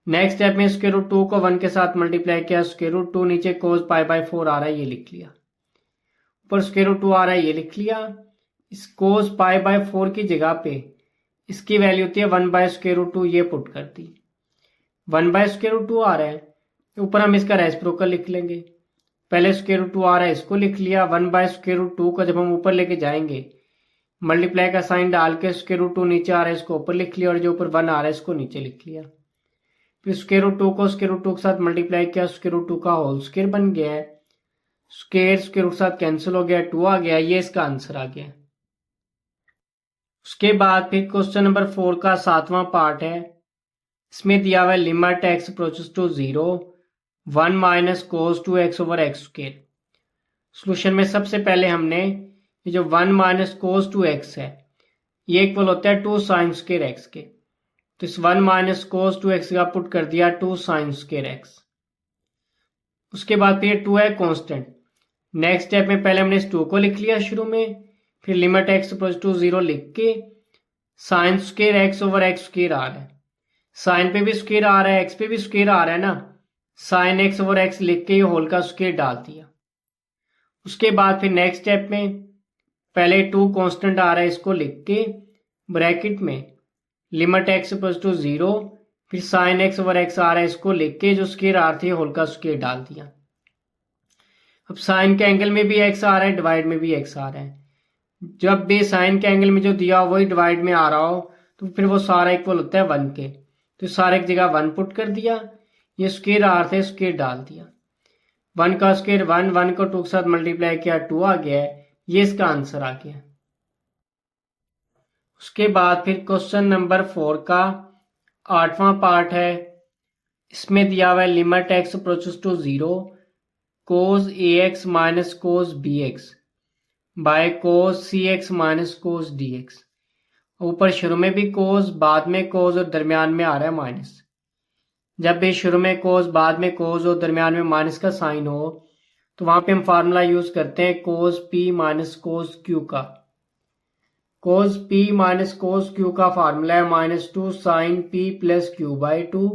नेक्स्ट स्टेप में √2 को 1 के साथ मल्टीप्लाई किया, √2 नीचे cos π/4 आ रहा है, ये लिख लिया। ऊपर √2 आ रहा है, ये लिख लिया। इस cos π/4 की जगह पे इसकी वैल्यू होती है 1/√2, ये पुट कर दी। 1/√2 आ रहा है, ऊपर हम इसका रेसिप्रोकल लिख लेंगे। पहले √2 आ रहा है, इसको लिख लिया। 1/√2 को जब हम ऊपर लेके जाएंगे मल्टीप्लाई का साइन डाल के √2 नीचे आ रहा है, इसको ऊपर लिख लिया। और जो ऊपर 1 आ रहा है इसको नीचे लिख लिया। फिर √2 को √2 के साथ मल्टीप्लाई किया, √2 का होल स्क्वायर बन गया है। स्क्वायर √2 के साथ कैंसिल हो गया, 2 आ गया, ये इसका आंसर आ गया। उसके बाद फिर क्वेश्चन नंबर 4 का 7वां पार्ट है। इसमें दिया हुआ है limit x approaches to 0 1 minus cos 2x over x square. Solution में सबसे पहले हमने ये जो 1 माइनस cos 2x है ये इक्वल होता है 2 साइन स्क्वायर x के, तो इस 1 माइनस cos 2x का पुट कर दिया 2 साइन स्क्वायर x। उसके बाद फिर 2 है कांस्टेंट। नेक्स्ट स्टेप में पहले हमने इस 2 को लिख लिया शुरू में, फिर लिमिट x अप्रोच टू 0 लिख के sine square x over x square आ रहा है, साइन पे भी स्क्वायर आ रहा है, x पे भी स्क्वायर आ रहा है ना, साइन x ओवर x लिख के ये होल का स्क्वायर डाल दिया। उसके बाद फिर नेक्स्ट स्टेप में पहले 2 कांस्टेंट आ रहा है, इसको लिख के ब्रैकेट में लिमिट x इक्वल्स टू 0 फिर साइन x ओवर x आ रहा है, इसको लिख के जो स्क्वायर आ रही है होल का स्क्वायर डाल दिया। अब साइन के एंगल में भी x आ रहा है, डिवाइड में भी x आ रहा है। जब भी साइन के एंगल में जो दिया हो वही डिवाइड में आ रहा हो तो फिर वो सारा इक्वल होता है 1 के, तो सारे की जगह 1 पुट कर दिया। ये स्क्वायर आ रहा है, स्क्वायर डाल दिया। 1 का स्क्वायर 1, 1 को 2 के साथ मल्टीप्लाई किया 2 आ गया है, ये इसका आंसर आ गया। उसके बाद फिर क्वेश्चन नंबर 4 का 8वां पार्ट है। इसमें दिया हुआ है limit x approaches to 0 cos ax minus cos bx by cos cx minus cos dx। ऊपर शुरू में भी cos, बाद में cos और दरमियान में आ रहा है माइनस। जब भी शुरू में cos, बाद में cos और दरमियान में माइनस का साइन हो तो वहां पे हम फार्मूला यूज करते हैं cos p minus cos q का। cos p minus cos q का फार्मूला है -2 sine p plus q by 2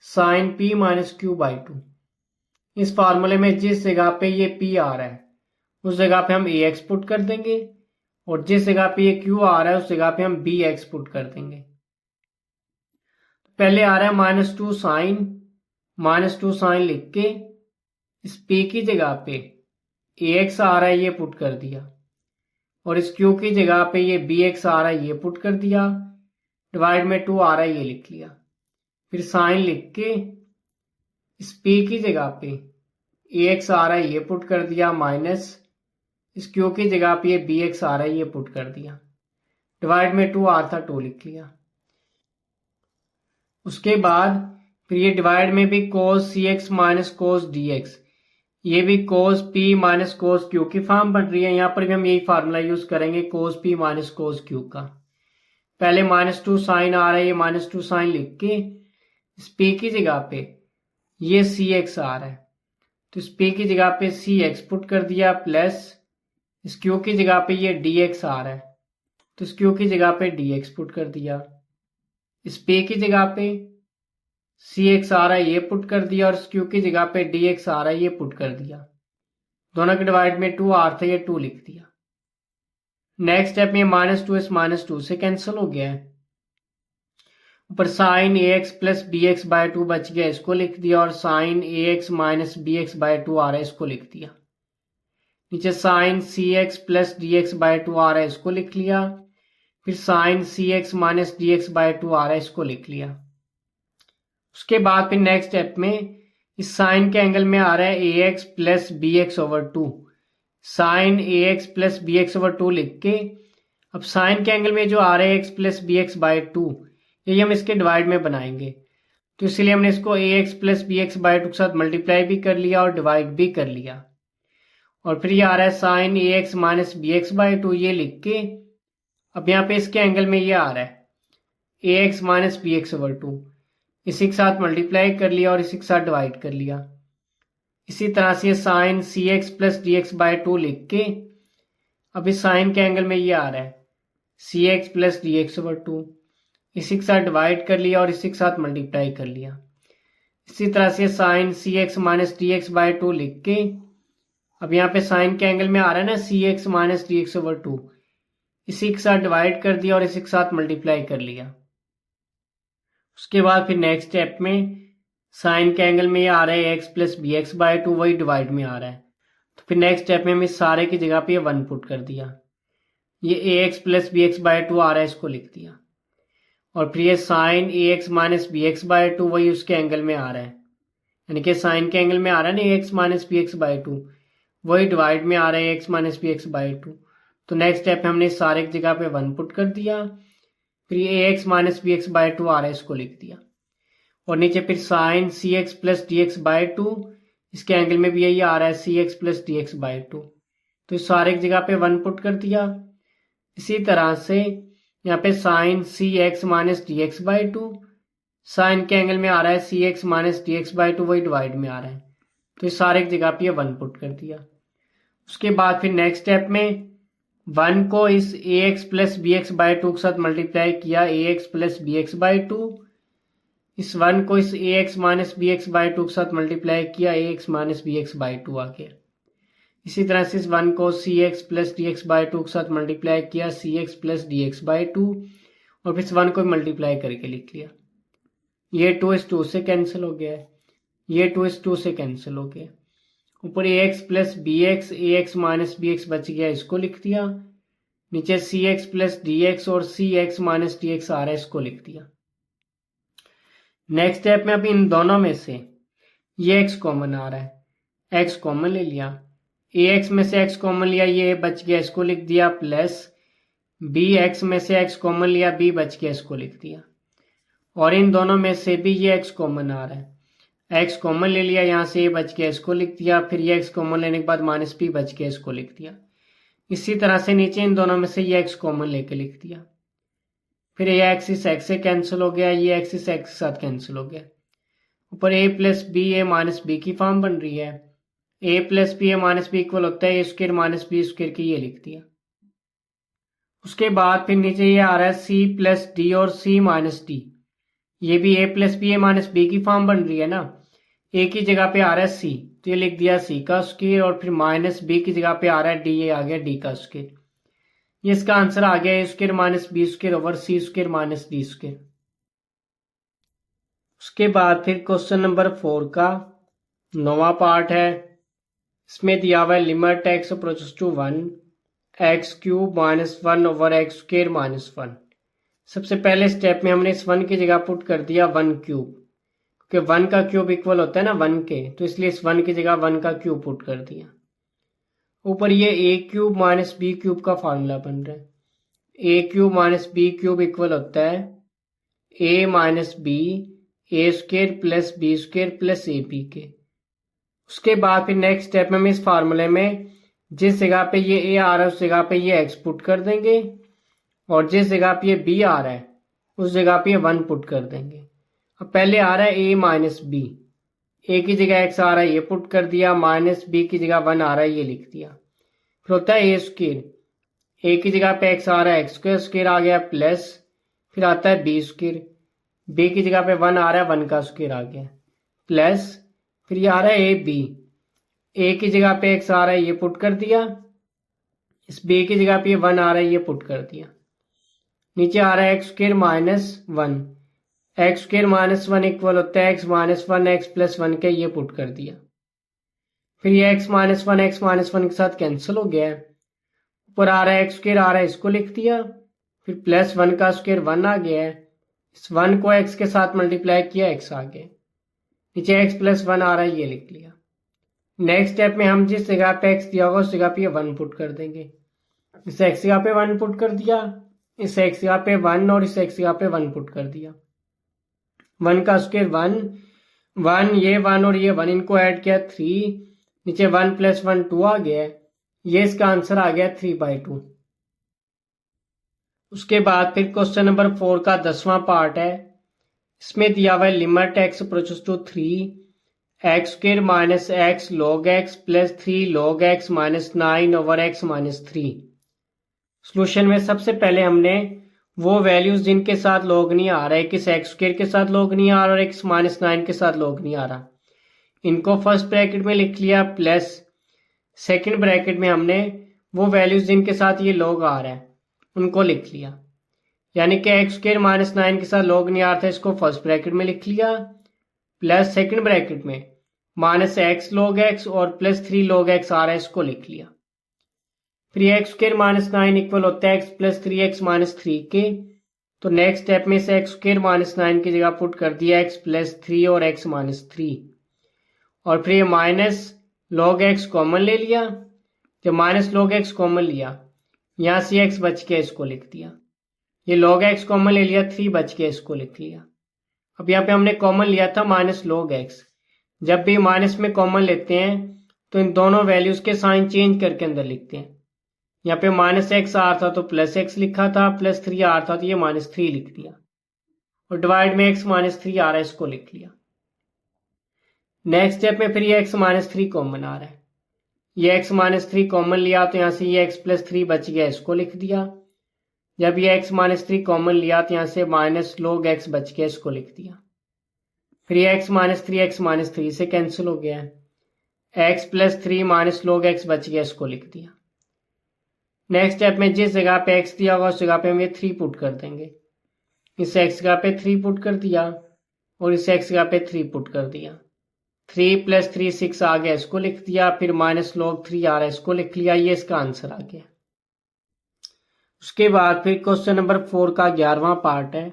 sine p minus q by 2। इस फार्मूले में जिस जगह पे ये p आ रहा है उस जगह पे हम ax पुट कर देंगे, और जिस जगह पे ये q आ रहा है उस जगह पे हम bx पुट कर देंगे। पहले आ रहा है -2 साइन लिख के इस p की जगह पे ax आ रहा है, ये पुट कर दिया। और इस q की जगह पे ये bx आ रहा है, ये पुट कर दिया। डिवाइड में 2 आ रहा है, ये लिख लिया। फिर साइन लिख के इस p की जगह पे ax आ रहा है, ये पुट कर दिया, माइनस इस q की जगह पे ये bx आ रहा है, ये पुट कर दिया। डिवाइड में 2 आ रहा था, 2 लिख लिया। उसके बाद फिर ये डिवाइड में भी cos cx minus cos dx, ये भी cos p minus cos q की फॉर्म बन रही है। यहाँ पर भी हम यही फार्मूला यूज करेंगे cos p minus cos q का। पहले -2 साइन आ रहा है, ये -2 साइन लिख के इस p की जगह पे ये cx आ रहा है, तो इस p की जगह पे cx पुट कर दिया, प्लस इस q की जगह पे ये dx आ रहा है, तो इस q की जगह पे dx पुट कर दिया। इस p की जगह पे cx आ रहा है, ये पुट कर दिया, और इस q की जगह पे dx आ रहा है, ये पुट कर दिया। दोनों के डिवाइड में 2 आ रहा था, ये 2 लिख दिया। नेक्स्ट स्टेप में -2 इस -2 से कैंसिल हो गया है। ऊपर sine ax plus bx by 2 बच गया, इसको लिख दिया। और sine ax minus bx by 2 आ रहा है, इसको लिख दिया। नीचे sine c x plus d x by two आ रहा है, इसको लिख लिया। फिर sine c x minus d x by two आ रहा है, इसको लिख लिया। उसके बाद फिर नेक्स्ट स्टेप में इस साइन के एंगल में आ रहा है a x plus b x over two. Sine a x plus b x over two लिख के अब साइन के एंगल में जो आ रहा है x plus b x by two, यही हम इसके डिवाइड में बनाएंगे। तो इसलिए हमने इसको a x plus b x by two के साथ मल्टीप्लाई भी कर लिया और डिवाइड भी कर लिया। और फिर ये आ रहा है sine a x minus b x by two, ये लिख के अब यहाँ पे इसके एंगल में ये आ रहा है a x minus b x over two, इसी के साथ मल्टीप्लाई कर लिया और इसी के साथ डिवाइड कर लिया। इसी तरह से sine c x plus d x by two लिख के अब इस साइन के एंगल में ये आ रहा है c x plus d x over two, इसी के साथ डिवाइड कर लिया और इसी के साथ मल्टीप्लाई कर लिया। इसी तरह से sine c x minus d x by two लिख के अब यहाँ पे साइन के एंगल में आ रहा है ना c x minus d x over two, इसी के साथ डिवाइड कर दिया और इसी के साथ मल्टीप्लाई कर लिया। उसके बाद फिर नेक्स्ट स्टेप में साइन के एंगल में ये आ रहा है x plus b x by two, वही डिवाइड में आ रहा है। तो फिर नेक्स्ट स्टेप में हम इस सारे की जगह पे ये वन पुट कर दिया। ये a x plus b x by two आ रहा है, इसको लिख दिया। और फिर ये sine a x minus b x by two, वही उसके एंगल में आ रहा है, यानी कि साइन के एंगल में आ रहा है ना a x minus b x by two, वही डिवाइड में आ रहा है x minus b x by two. तो नेक्स्ट स्टेप में हमने इस सारे की जगह पे वन पुट कर दिया। फिर ये a x minus b x by two आ रहा है, इसको लिख दिया। और नीचे फिर sine c x plus d x by two, इसके एंगल में भी यही आ रहा है c x plus d x by two, तो इस सारे की जगह पे वन पुट कर दिया। इसी तरह से यहाँ पे sine c x minus d x by two, sine के एंगल में आ रहा है c x minus d x by two, वही डिवाइड में आ रहा है, तो इस सारे की जगह पे वन पुट कर दिया। उसके बाद फिर नेक्स्ट स्टेप में वन को इस a x plus b x by two के साथ मल्टीप्लाई किया, a x plus b x by two. इस वन को इस a x minus b x by two के साथ मल्टीप्लाई किया, a x minus b x by two आ गया। इसी तरह से इस वन को c x plus d x by two के साथ मल्टीप्लाई किया, c x plus d x by to, और फिर इस वन को मल्टीप्लाई करके लिख लिया। ये टू इस टू से कैंसिल हो गया है, ये टू इस टू से कैंसिल हो गया। ऊपर ए एक्स प्लस बी एक्स, ए एक्स माइनस बी एक्स बच गया, इसको लिख दिया। नीचे सी एक्स प्लस डी एक्स और सी एक्स माइनस डी एक्स आ रहा है, इसको लिख दिया। नेक्स्ट स्टेप में अब इन दोनों में से ये एक्स कॉमन आ रहा है, एक्स कॉमन ले लिया, ए एक्स में से एक्स कॉमन लिया, ये बच गया, इसको लिख दिया। प्लस बी एक्स में से एक्स कॉमन लिया, बी बच गया, इसको लिख दिया। और इन दोनों में से भी ये एक्स कॉमन आ रहा है, एक्स कॉमन ले लिया, यहाँ से ये बच गया, इसको लिख दिया। फिर ये एक्स कॉमन लेने के बाद माइनस बी बच गया, इसको लिख दिया। इसी तरह से नीचे इन दोनों में से ये एक्स कॉमन लेके लिख दिया। फिर ये एक्स इस एक्स से कैंसिल हो गया, ये एक्स इस एक्स के साथ कैंसिल हो गया। ऊपर ए प्लस बी ए माइनस बी की फॉर्म बन रही है, ए प्लस बी ए माइनस बी इक्वल होता है A square minus B square की, ये लिख दिया। उसके बाद फिर नीचे ये आ रहा है सी प्लस डी और सी माइनस डी, ये भी ए प्लस बी ए माइनस बी की फॉर्म बन रही है ना। ए की जगह पे आ रहा है सी, तो ये लिख दिया सी का स्क्वायर, और फिर माइनस बी की जगह पे आ रहा है डी, ये आ गया डी का स्क्वायर। ये इसका आंसर आ गया a square minus B square over c square minus d square. उसके बाद फिर क्वेश्चन नंबर 4 का 9वां पार्ट है। इसमें दिया हुआ है limit x approaches to 1 x cube minus 1 over x square minus 1। सबसे पहले स्टेप में हमने इस 1 की जगह पुट कर दिया 1 क्यूब, क्योंकि 1 का क्यूब इक्वल होता है ना 1 के, तो इसलिए इस 1 की जगह 1 का क्यूब पुट कर दिया। ऊपर ये a cube minus b cube का फार्मूला बन रहा है, a cube minus b cube equal होता है a minus B a square plus b square plus a b के। उसके बाद फिर नेक्स्ट स्टेप में हम इस फार्मूले में जिस जगह पे ये ए आ रहा है उस जगह पे ये एक्स पुट कर देंगे, और जिस जगह पे ये बी आ रहा है उस जगह पे ये 1 पुट कर देंगे। अब पहले आ रहा है ए माइनस बी, ए की जगह एक्स आ रहा है, ये पुट कर दिया, माइनस बी की जगह 1 आ रहा है, ये लिख दिया। फिर होता है ए स्क्वायर, ए की जगह पे एक्स आ रहा है, एक्स स्क्वायर स्क्वायर आ गया, प्लस फिर आता है बी स्क्वायर, बी की जगह पे 1 आ रहा है, 1 का स्क्वायर आ गया, प्लस फिर ये आ रहा है ए बी, ए की जगह पे एक्स आ रहा है, ये पुट कर दिया, इस बी की जगह पे 1 आ रहा है, ये पुट कर दिया। नीचे आ रहा है x square minus 1, x square minus 1 equal होता है एक्स माइनस 1 एक्स प्लस 1 के, ये पुट कर दिया। फिर ये x -1 के साथ कैंसिल हो गया है। ऊपर आ रहा है x स्क्वायर आ रहा है, इसको लिख दिया। फिर +1 का स्क्वायर 1 आ गया है। इस 1 को x के साथ मल्टीप्लाई किया, x आ गया। नीचे x +1 आ रहा है, ये लिख लिया। नेक्स्ट स्टेप में हम जिस जगह पे x दिया होगा उस जगह पे ये 1 पुट कर देंगे। इस x जगह पे 1 पुट कर दिया, इस x जगह पे 1 और इस x जगह पे 1 पुट कर दिया। 1 का स्क्वायर 1, ये 1 और ये 1 इनको ऐड किया 3, नीचे 1 + 1 2 आ गया। ये इसका आंसर आ गया 3/2। उसके बाद फिर क्वेश्चन नंबर 4 का 10वां पार्ट है। इसमें दिया हुआ है limit x approaches to 3, x² - x log x + 3 log x - 9/x - 3। Solution में सबसे पहले हमने वो वैल्यूज जिनके साथ लॉग नहीं आ रहा है, किस x² के साथ लॉग नहीं आ रहा और x - 9 के साथ लॉग नहीं आ रहा, इनको फर्स्ट ब्रैकेट में लिख लिया, प्लस सेकंड ब्रैकेट में हमने वो वैल्यूज जिनके साथ ये लॉग आ रहा है उनको लिख लिया। यानी कि x² - 9 के साथ लॉग नहीं आ रहा था, इसको फर्स्ट ब्रैकेट में लिख लिया, प्लस सेकंड ब्रैकेट में -x log x और +3 log x आ रहा है, इसको लिख लिया। फिर x² - 9 इक्वल होता है x + 3x - 3 के। तो नेक्स्ट स्टेप में से x² - 9 की जगह पुट कर दिया x + 3 और x - 3, और फिर ये माइनस log x कॉमन ले लिया। जब -log x कॉमन लिया, यहाँ से x बच के इसको लिख दिया। ये log x कॉमन ले लिया, 3 बच के इसको लिख लिया। अब यहाँ पे हमने कॉमन लिया था -log x। जब भी माइनस में कॉमन लेते हैं तो इन दोनों वैल्यूज के साइन चेंज करके अंदर लिखते हैं। यहाँ पे -x आ रहा था तो +x लिखा था, +3 आ रहा था तो ये -3 लिख दिया, और डिवाइड में x -3 आ रहा है, इसको लिख लिया। नेक्स्ट स्टेप में फिर ये x -3 कॉमन आ रहा है, ये x -3 कॉमन लिया तो यहाँ से ये x + 3 बच गया, इसको लिख दिया। जब ये x -3 कॉमन लिया तो यहाँ से -log x बच गया, इसको लिख दिया। फिर ये x -3 से कैंसिल हो गया है, x + 3 -log x बच गया, इसको लिख दिया। नेक्स्ट स्टेप में जिस जगह पे x दिया होगा उस जगह पे हम ये 3 पुट कर देंगे। इस x जगह पे 3 पुट कर दिया और इस x जगह पे 3 पुट कर दिया। 3 + 3 6 आ गया, इसको लिख दिया। फिर -log 3 आ रहा है, इसको लिख लिया, ये इसका आंसर आ गया। उसके बाद फिर क्वेश्चन नंबर 4 का 11वां पार्ट है।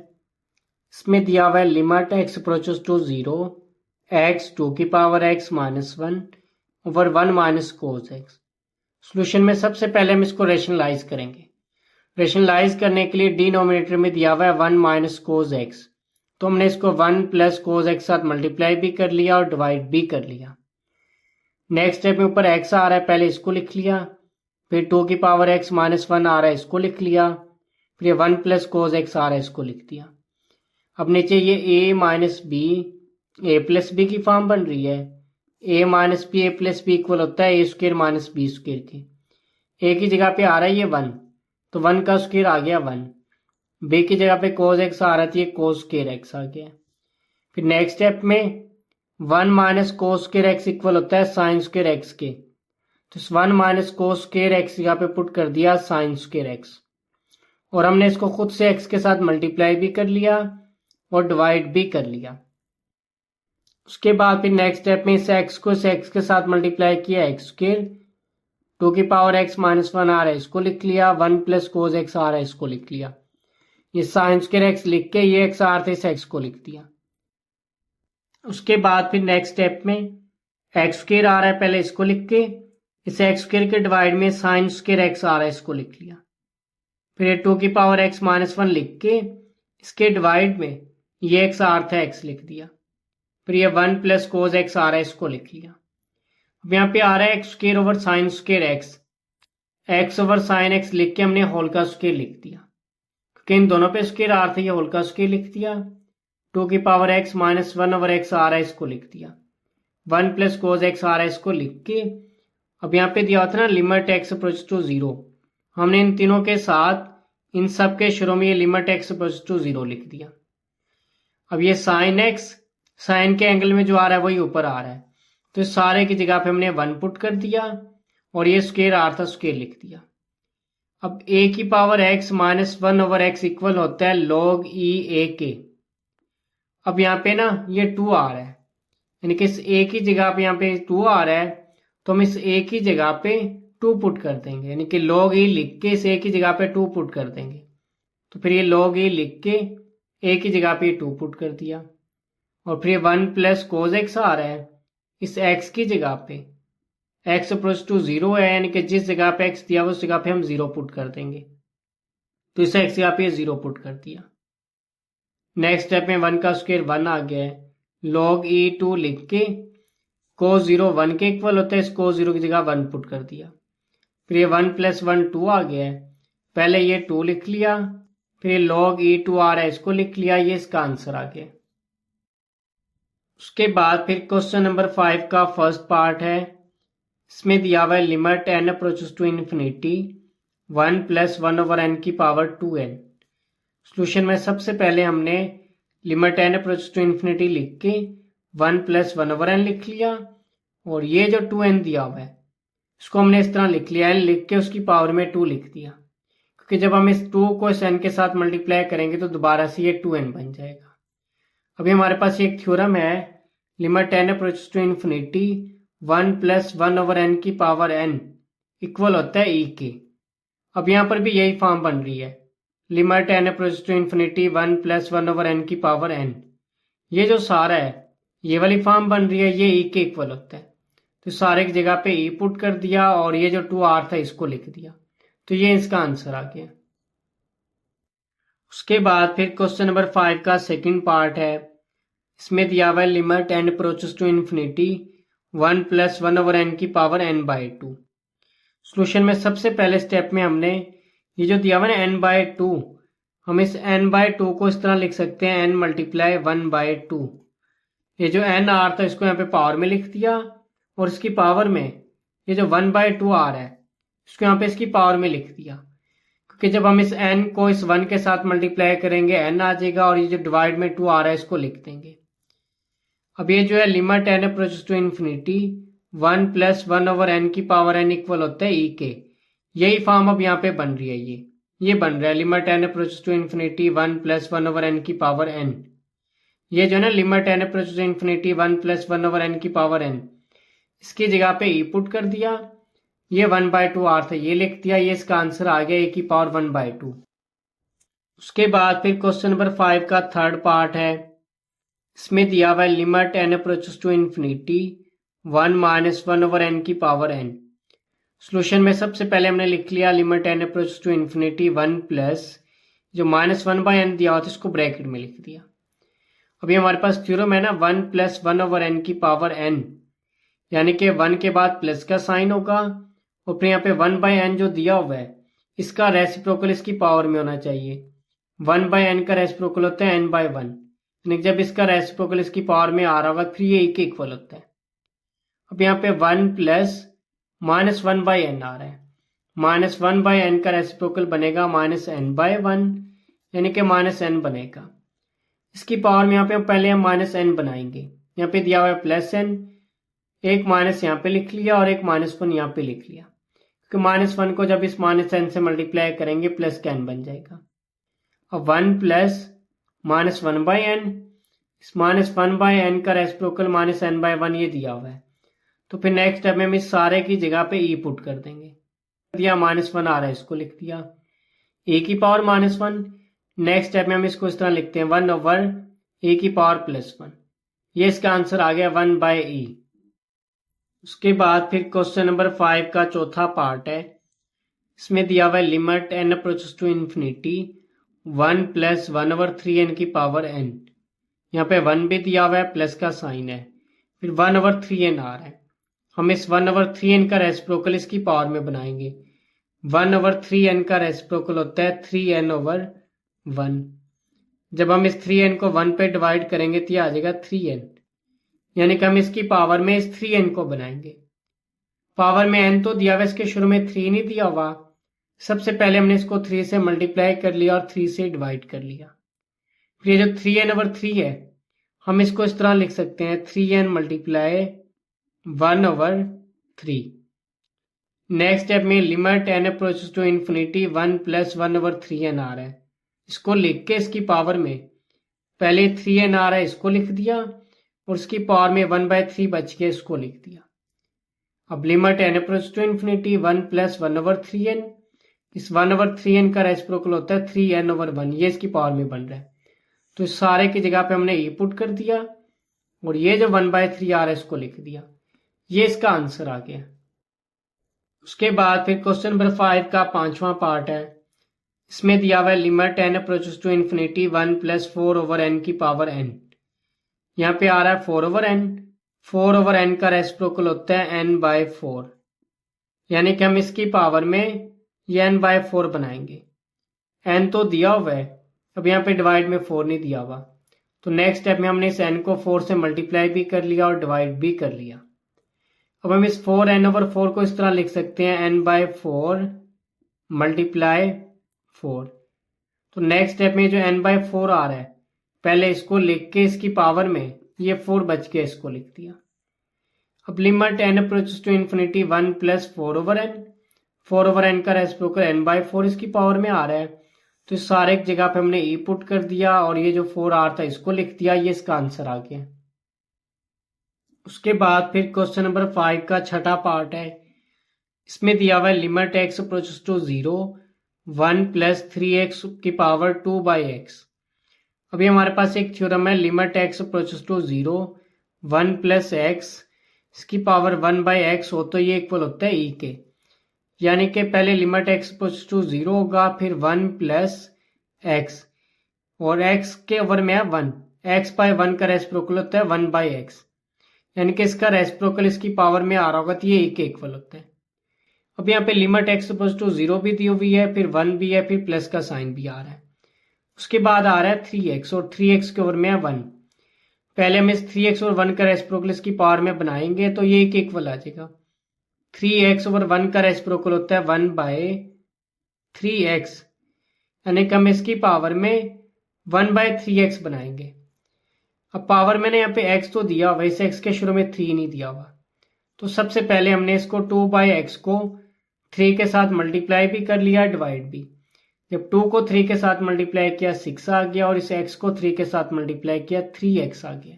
इसमें दिया हुआ है limit x approaches to 0, x (2 की power x - 1 over 1 - cos x। Solution में सबसे पहले हम इसको रेशनलाइज करेंगे। रेशनलाइज करने के लिए डिनोमिनेटर में दिया हुआ है 1 - cos x, तो हमने इसको 1 + cos x साथ मल्टीप्लाई भी कर लिया और डिवाइड भी कर लिया। नेक्स्ट स्टेप में ऊपर x आ रहा है, पहले इसको लिख लिया। फिर 2 की पावर x - 1 आ रहा है, इसको लिख लिया। फिर ये 1 + cos x आ रहा है, इसको लिख दिया। अब नीचे ये a - b, a + b की फॉर्म बन रही है। a - b, a + b equal होता है a² - b² के। a की जगह पे आ रहा है ये 1, तो 1 का स्क्वायर आ गया 1। b की जगह पे cos x आ रहा था, ये cos² x आ गया। फिर नेक्स्ट स्टेप में 1 - cos² x इक्वल होता है sin² x के। तो 1 - cos² x जगह पे पुट कर दिया sin² x, और हमने इसको खुद से x के साथ मल्टीप्लाई भी कर लिया और डिवाइड भी कर लिया। उसके बाद फिर नेक्स्ट स्टेप में इस x को इस x के साथ मल्टीप्लाई किया, x²। 2 की पावर x - 1 आ रहा है, इसको लिख लिया। 1 + cos x आ रहा है, इसको लिख लिया। ये sin² x लिख के ये x आ रहा था, इस x को लिख दिया। उसके बाद फिर नेक्स्ट स्टेप में x² आ रहा है, पहले इसको लिख के इस x² के डिवाइड में sin² x आ रहा है, इसको लिख लिया। फिर 2 की पावर x - 1 लिख के इसके डिवाइड में ये x आ रहा था, x लिख दिया। फिर ये 1 + cos x आ रहा है, इसको लिख लिया। अब यहाँ पे आ रहा है x² over sin² x, x over sin x लिख के हमने होल का स्क्वायर लिख दिया, क्योंकि इन दोनों पे स्क्वायर आ रहा था, ये होल का स्क्वायर लिख दिया। 2 की पावर x - 1 ओवर x आ रहा है, इसको लिख दिया। 1 + cos x आ रहा है, इसको लिख के अब यहाँ पे दिया होता है ना लिमिट x अप्रोच टू 0, हमने इन तीनों के साथ इन सब के शुरू में ये लिमिट x अप्रोच टू 0 लिख दिया। अब ये sin x, साइन के एंगल में जो आ रहा है वही ऊपर आ रहा है, तो इस सारे की जगह पे हमने 1 पुट कर दिया और ये स्क्वायर आ रहा था, स्क्वायर लिख दिया। अब a की power x - 1 over x equal होता है log e a के। अब यहाँ पे ना ये 2 आ रहा है, यानी कि इस a की जगह पे यहाँ पे 2 आ रहा है तो हम इस ए की जगह पे 2 पुट कर देंगे, यानी कि log e लिख के इस ए की जगह पे 2 पुट कर देंगे। तो फिर ये log e लिख के ए की जगह पे 2 पुट कर दिया, और फिर 1 प्लस कोज एक्स आ रहा है, इस x की जगह पे x अप्रोच टू 0 है, यानी कि जिस जगह पे x दिया हुआ उस जगह पे हम 0 पुट कर देंगे। तो इस x जगह पे 0 पुट कर दिया। नेक्स्ट स्टेप में 1 का स्क्वायर 1 आ गया है, log e2 लिख के cos 0 1 के इक्वल होता है, इस cos 0 की जगह 1 पुट कर दिया। फिर ये 1 प्लस 1 2 आ गया है, पहले ये 2 लिख लिया, फिर ये log e2 आ रहा है, इसको लिख लिया, ये इसका आंसर आ गया। उसके बाद फिर क्वेश्चन नंबर 5 का फर्स्ट पार्ट है, इसमें दिया हुआ है limit n approaches to infinity 1 plus 1 over n की पावर 2n। सोल्यूशन में सबसे पहले हमने limit n approaches to infinity लिख के 1 प्लस 1 ओवर n लिख लिया, और ये जो 2n दिया हुआ है इसको हमने इस तरह लिख लिया, n लिख के उसकी पावर में 2 लिख दिया, क्योंकि जब हम इस 2 को इस n के साथ मल्टीप्लाई करेंगे तो दोबारा से ये 2n बन जाएगा। अभी हमारे पास एक थ्योरम है, limit n approaches to infinity 1 plus 1 over n की पावर n इक्वल होता है e के। अब यहाँ पर भी यही फॉर्म बन रही है, limit n approaches to infinity 1 plus 1 over n की पावर n। ये जो सारा है ये वाली फॉर्म बन रही है, ये e के इक्वल होता है, तो सारे की जगह पे e पुट कर दिया, और ये जो 2r था इसको लिख दिया, तो ये इसका आंसर आ गया। उसके बाद फिर क्वेश्चन नंबर 5 का सेकंड पार्ट है, इसमें दिया हुआ है limit n approaches to infinity 1 plus 1 over n की पावर n बाई 2। सोल्यूशन में सबसे पहले स्टेप में हमने ये जो दिया हुआ है n बाई 2, हम इस n बाई 2 को इस तरह लिख सकते हैं n मल्टीप्लाई 1 बाई 2। ये जो n आर था इसको यहाँ पे पावर में लिख दिया, और इसकी पावर में ये जो 1 बाई 2 आ रहा है इसको यहाँ पे इसकी पावर में लिख दिया, क्योंकि जब हम इस n को इस 1 के साथ मल्टीप्लाई करेंगे n आ जाएगा, और ये जो डिवाइड में 2 आ रहा है इसको लिख देंगे। अब ये जो है limit n approaches to infinity 1 plus 1 over n की पावर n इक्वल होता है e के। यही फॉर्म अब यहाँ पे बन रही है, ये बन रहा है limit n approaches to infinity 1 plus 1 over n की पावर n। ये जो है ना limit n approaches to infinity 1 plus 1 over n की पावर n, इसकी जगह पे e पुट कर दिया, ये 1 बाई 2 r था ये लिख दिया, ये इसका आंसर आ गया e की पावर 1 बाई 2। उसके बाद फिर क्वेश्चन नंबर 5 का थर्ड पार्ट है, इसमें दिया हुआ है limit n approaches to infinity 1 minus 1 over n की पावर n। सोल्यूशन में सबसे पहले हमने लिख लिया limit n approaches to infinity 1 plus जो माइनस 1 बाई n दिया हुआ था इसको ब्रैकेट में लिख दिया। अभी हमारे पास थ्योरम है ना 1 प्लस 1 ओवर n की पावर n, यानी कि 1 के बाद प्लस का साइन होगा, और फिर यहाँ पे 1 बाई n जो दिया हुआ है इसका रेसिप्रोकल इसकी पावर में होना चाहिए। 1 बाई n का रेसिप्रोकल होता है n बाई 1, यानी जब इसका रेसिप्रोकल इसकी पावर में आ रहा होगा फिर ये e के इक्वल होता है। अब यहाँ पे 1 प्लस माइनस 1 बाई n आ रहा है, माइनस 1 बाई n का रेसिप्रोकल बनेगा माइनस n बाई 1, यानी कि माइनस n बनेगा। इसकी पावर में यहाँ पे पहले हम माइनस n बनाएंगे, यहाँ पे दिया हुआ है प्लस n, एक माइनस यहाँ पे लिख लिया और एक माइनस 1 यहाँ पे लिख लिया, क्योंकि माइनस 1 को जब इस माइनस n से मल्टीप्लाई करेंगे प्लस का n बन जाएगा। अब 1 प्लस माइनस 1 बाई n, इस माइनस 1 बाई n का रेसिप्रोकल माइनस n बाई 1 ये दिया हुआ है, तो फिर नेक्स्ट स्टेप में हम इस सारे की जगह पे e पुट कर देंगे। दिया माइनस 1 आ रहा है इसको लिख दिया a की पावर माइनस 1। नेक्स्ट स्टेप में हम इसको इस तरह लिखते हैं 1 ओवर a की पावर प्लस 1, ये इसका आंसर आ गया 1 बाई e। उसके बाद फिर क्वेश्चन नंबर 5 का चौथा पार्ट है, इसमें दिया हुआ है limit n approaches to infinity 1 plus 1 over 3n की पावर n। यहाँ पे 1 भी दिया हुआ है, प्लस का साइन है, फिर 1 ओवर 3n आ रहा है, हम इस 1 ओवर 3n का रेसिप्रोकल इसकी पावर में बनाएंगे। 1 ओवर 3n का रेसिप्रोकल होता है 3n ओवर 1, जब हम इस 3n को 1 पे डिवाइड करेंगे तो ये आ जाएगा 3n, यानी कि हम इसकी पावर में इस 3n को बनाएंगे। पावर में n तो दिया हुआ है, इसके शुरू में 3 नहीं दिया हुआ, सबसे पहले हमने इसको 3 से मल्टीप्लाई कर लिया और 3 से डिवाइड कर लिया। फिर ये जो 3n ओवर 3 है हम इसको इस तरह लिख सकते हैं 3n multiply 1 over 3। Next step में limit n approaches to infinity 1 plus 1 over 3n आ रहा है, इसको लिख के इसकी पावर में पहले 3n आ रहा है इसको लिख दिया, और उसकी पावर में 1 बाई 3 बच के इसको लिख दिया। अब limit n approach to infinity 1 plus 1/3n, इस 1/3n का रेसिप्रोकल होता है 3n/1, ये इसकी पावर में बन रहा है। तो इस सारे की जगह पे हमने e पुट कर दिया और ये जो 1/3 आ रहा है इसको लिख दिया। ये इसका आंसर आ गया। उसके बाद फिर क्वेश्चन नंबर 5 का 5वां पार्ट है। इसमें दिया हुआ है limit n approaches to infinity 1 plus 4/n की पावर n। यहाँ पे आ रहा है 4/n, 4/n का रेसिप्रोकल होता है n/4, यानी कि हम इसकी पावर में ये n/4 बनाएंगे। n तो दिया हुआ है, अब यहाँ पे डिवाइड में 4 नहीं दिया हुआ, तो नेक्स्ट स्टेप में हमने इस n को 4 से मल्टीप्लाई भी कर लिया और डिवाइड भी कर लिया। अब हम इस 4n/4 को इस तरह लिख सकते हैं n/4 मल्टीप्लाई 4। तो नेक्स्ट स्टेप में जो n/4 आ रहा है, पहले इसको लिख के इसकी पावर में ये 4 बच के इसको लिख दिया। अब limit n approaches to infinity 1 plus 4/n, 4/n का रेसिप्रोकल n/4 इसकी पावर में आ रहा है, तो इस सारे एक जगह पे हमने e पुट कर दिया और ये जो 4 आ रहा था इसको लिख दिया। ये इसका आंसर आ गया। उसके बाद फिर क्वेश्चन नंबर 5 का छठा पार्ट है। इसमें दिया हुआ है limit x approaches to 0 1 plus 3x की पावर 2/x। अभी हमारे पास एक थ्योरम है, limit x approaches to 0 1 plus x इसकी पावर 1/x हो तो ये इक्वल होता है e के, यानी कि पहले लिमिट x अप्रोचेस टू 0 होगा, फिर 1 प्लस x और x के ओवर में है 1, x/1 का रेसिप्रोकल होता है 1/x, यानी कि इसका रेसिप्रोकल इसकी पावर में आ रहा होगा तो ये e के इक्वल होता है। अब यहाँ पे लिमिट x अप्रोच टू 0 भी दी हुई है, फिर 1 भी है, फिर प्लस का साइन भी आ रहा है। उसके बाद आ रहा है 3x और 3x के ओवर में है 1। पहले हम इस 3x और 1 का रेसिप्रोकल इसकी पावर में बनाएंगे तो ये एक इक्वल आ जाएगा। 3x ओवर 1 का रेसिप्रोकल होता है 1/3x, यानी कि हम इसकी पावर में 1/3x बनाएंगे। अब पावर मैंने यहाँ पे x तो दिया हुआ, इस x के शुरू में 3 नहीं दिया हुआ, तो सबसे पहले हमने इसको 2/x को 3 के साथ मल्टीप्लाई भी कर लिया, डिवाइड भी। जब 2 को 3 के साथ मल्टीप्लाई किया 6 आ गया और इस x को 3 के साथ मल्टीप्लाई किया 3x आ गया।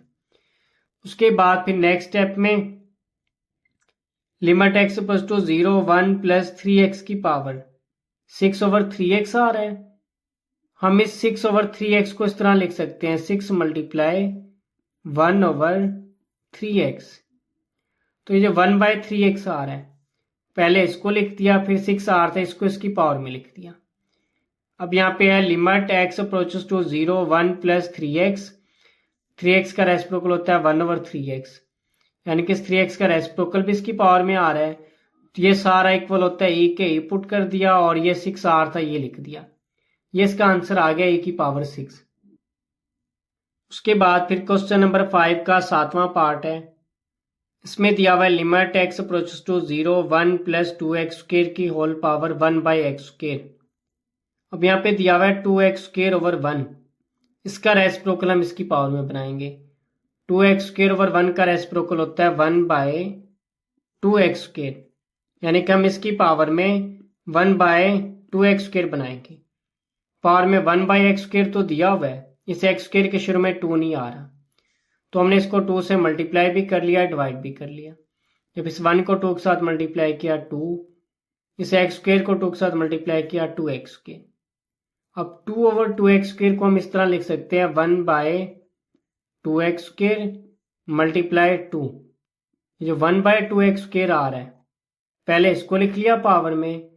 उसके बाद फिर नेक्स्ट स्टेप में limit x equals to 0 1 plus 3x की पावर 6/3x आ रहा है। हम इस 6/3x को इस तरह लिख सकते हैं 6 मल्टीप्लाई 1/3x। तो ये जो 1/3x आ रहा है, पहले इसको लिख दिया, फिर 6 आ रहा था इसको इसकी पावर में लिख दिया। अब यहाँ पे है limit x approaches to 0 1 plus 3x, 3x का रेसिप्रोकल होता है 1/3x, यानी कि 3x का रेसिप्रोकल भी इसकी पावर में आ रहा है, तो ये सारा इक्वल होता है e के, e पुट कर दिया और ये 6 आ रहा था ये लिख दिया। ये इसका आंसर आ गया e की पावर 6। उसके बाद फिर क्वेश्चन नंबर 5 का 7वां पार्ट है। इसमें दिया हुआ है limit x approaches to 0 1 plus 2x² की होल पावर 1/x²। अब यहाँ पे दिया हुआ है 2x² ओवर 1, इसका रेसिप्रोकल हम इसकी पावर में बनाएंगे। 2x² ओवर 1 का रेसिप्रोकल होता है 1/2x², यानी कि हम इसकी पावर में 1/2x² बनाएंगे। पावर में 1/x² तो दिया हुआ है, इस x² के शुरू में 2 नहीं आ रहा, तो हमने इसको 2 से मल्टीप्लाई भी कर लिया, डिवाइड भी कर लिया। जब इस 1 को 2 के साथ मल्टीप्लाई किया 2, इस x² को 2 के साथ मल्टीप्लाई किया 2x²। अब 2/2x² को हम इस तरह लिख सकते हैं 1/2x² मल्टीप्लाई 2। जो 1/2x² आ रहा है, पहले इसको लिख लिया पावर में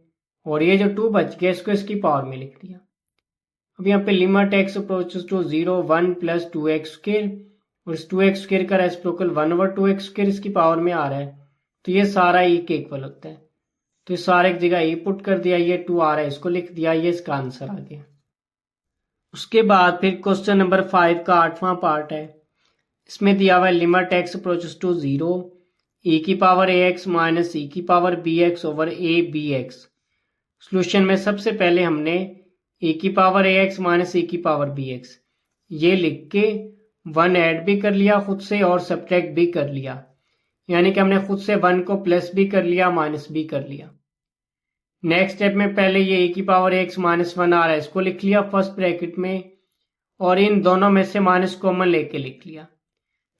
और ये जो 2 बच गया इसको इसकी पावर में लिख दिया। अब यहाँ पे limit x approaches to 0 1 plus 2x² और इस 2x² का रेसिप्रोकल 1/2x² इसकी पावर में आ रहा है, तो ये सारा e के इक्वल होता है, तो इस सारे एक जगह e पुट कर दिया, ये 2 आ रहा है इसको लिख दिया, ये इसका आंसर आ गया। उसके बाद फिर क्वेश्चन नंबर 5 का 8वां पार्ट है। इसमें दिया हुआ है limit x approaches to 0 e की पावर ax माइनस e की power bx over a bx। Solution में सबसे पहले हमने e की पावर ax माइनस e की पावर bx ये लिख के 1 ऐड भी कर लिया खुद से और सब्ट्रैक्ट भी कर लिया, यानी कि हमने खुद से 1 को प्लस भी कर लिया माइनस भी कर लिया। नेक्स्ट स्टेप में पहले ये e की पावर x माइनस 1 आ रहा है इसको लिख लिया फर्स्ट ब्रैकेट में और इन दोनों में से माइनस कॉमन लेके लिख लिया।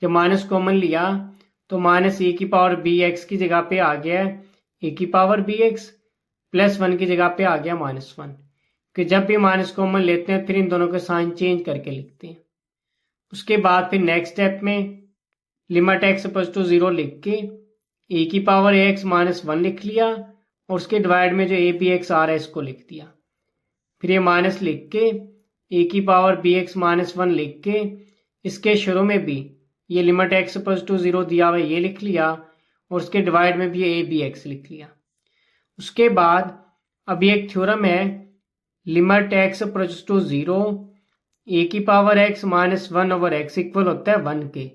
जब माइनस कॉमन लिया तो माइनस ए की पावर बी एक्स की जगह पे आ गया है ए की पावर बी एक्स, प्लस 1 की जगह पे आ गया -1, कि जब भी माइनस कॉमन लेते हैं फिर इन दोनों के साइन चेंज करके लिखते हैं। उसके बाद फिर नेक्स्ट स्टेप में लिमिट एक्स अपोज टू 0 लिख के ए की पावर ए एक्स -1 लिख लिया और उसके डिवाइड में जो ए बी एक्स आ रहा है इसको लिख दिया। फिर ये माइनस लिख के ए की पावर बी एक्स -1 लिख के इसके शुरू में भी ये लिमिट एक्स अपोज टू 0 दिया हुआ ये लिख लिया और उसके डिवाइड में भी ए बी एक्स लिख लिया। उसके बाद अभी एक थ्योरम है लिमिट एक्स अप्रोच टू 0 ए की power x -1 over x equal होता है 1 के,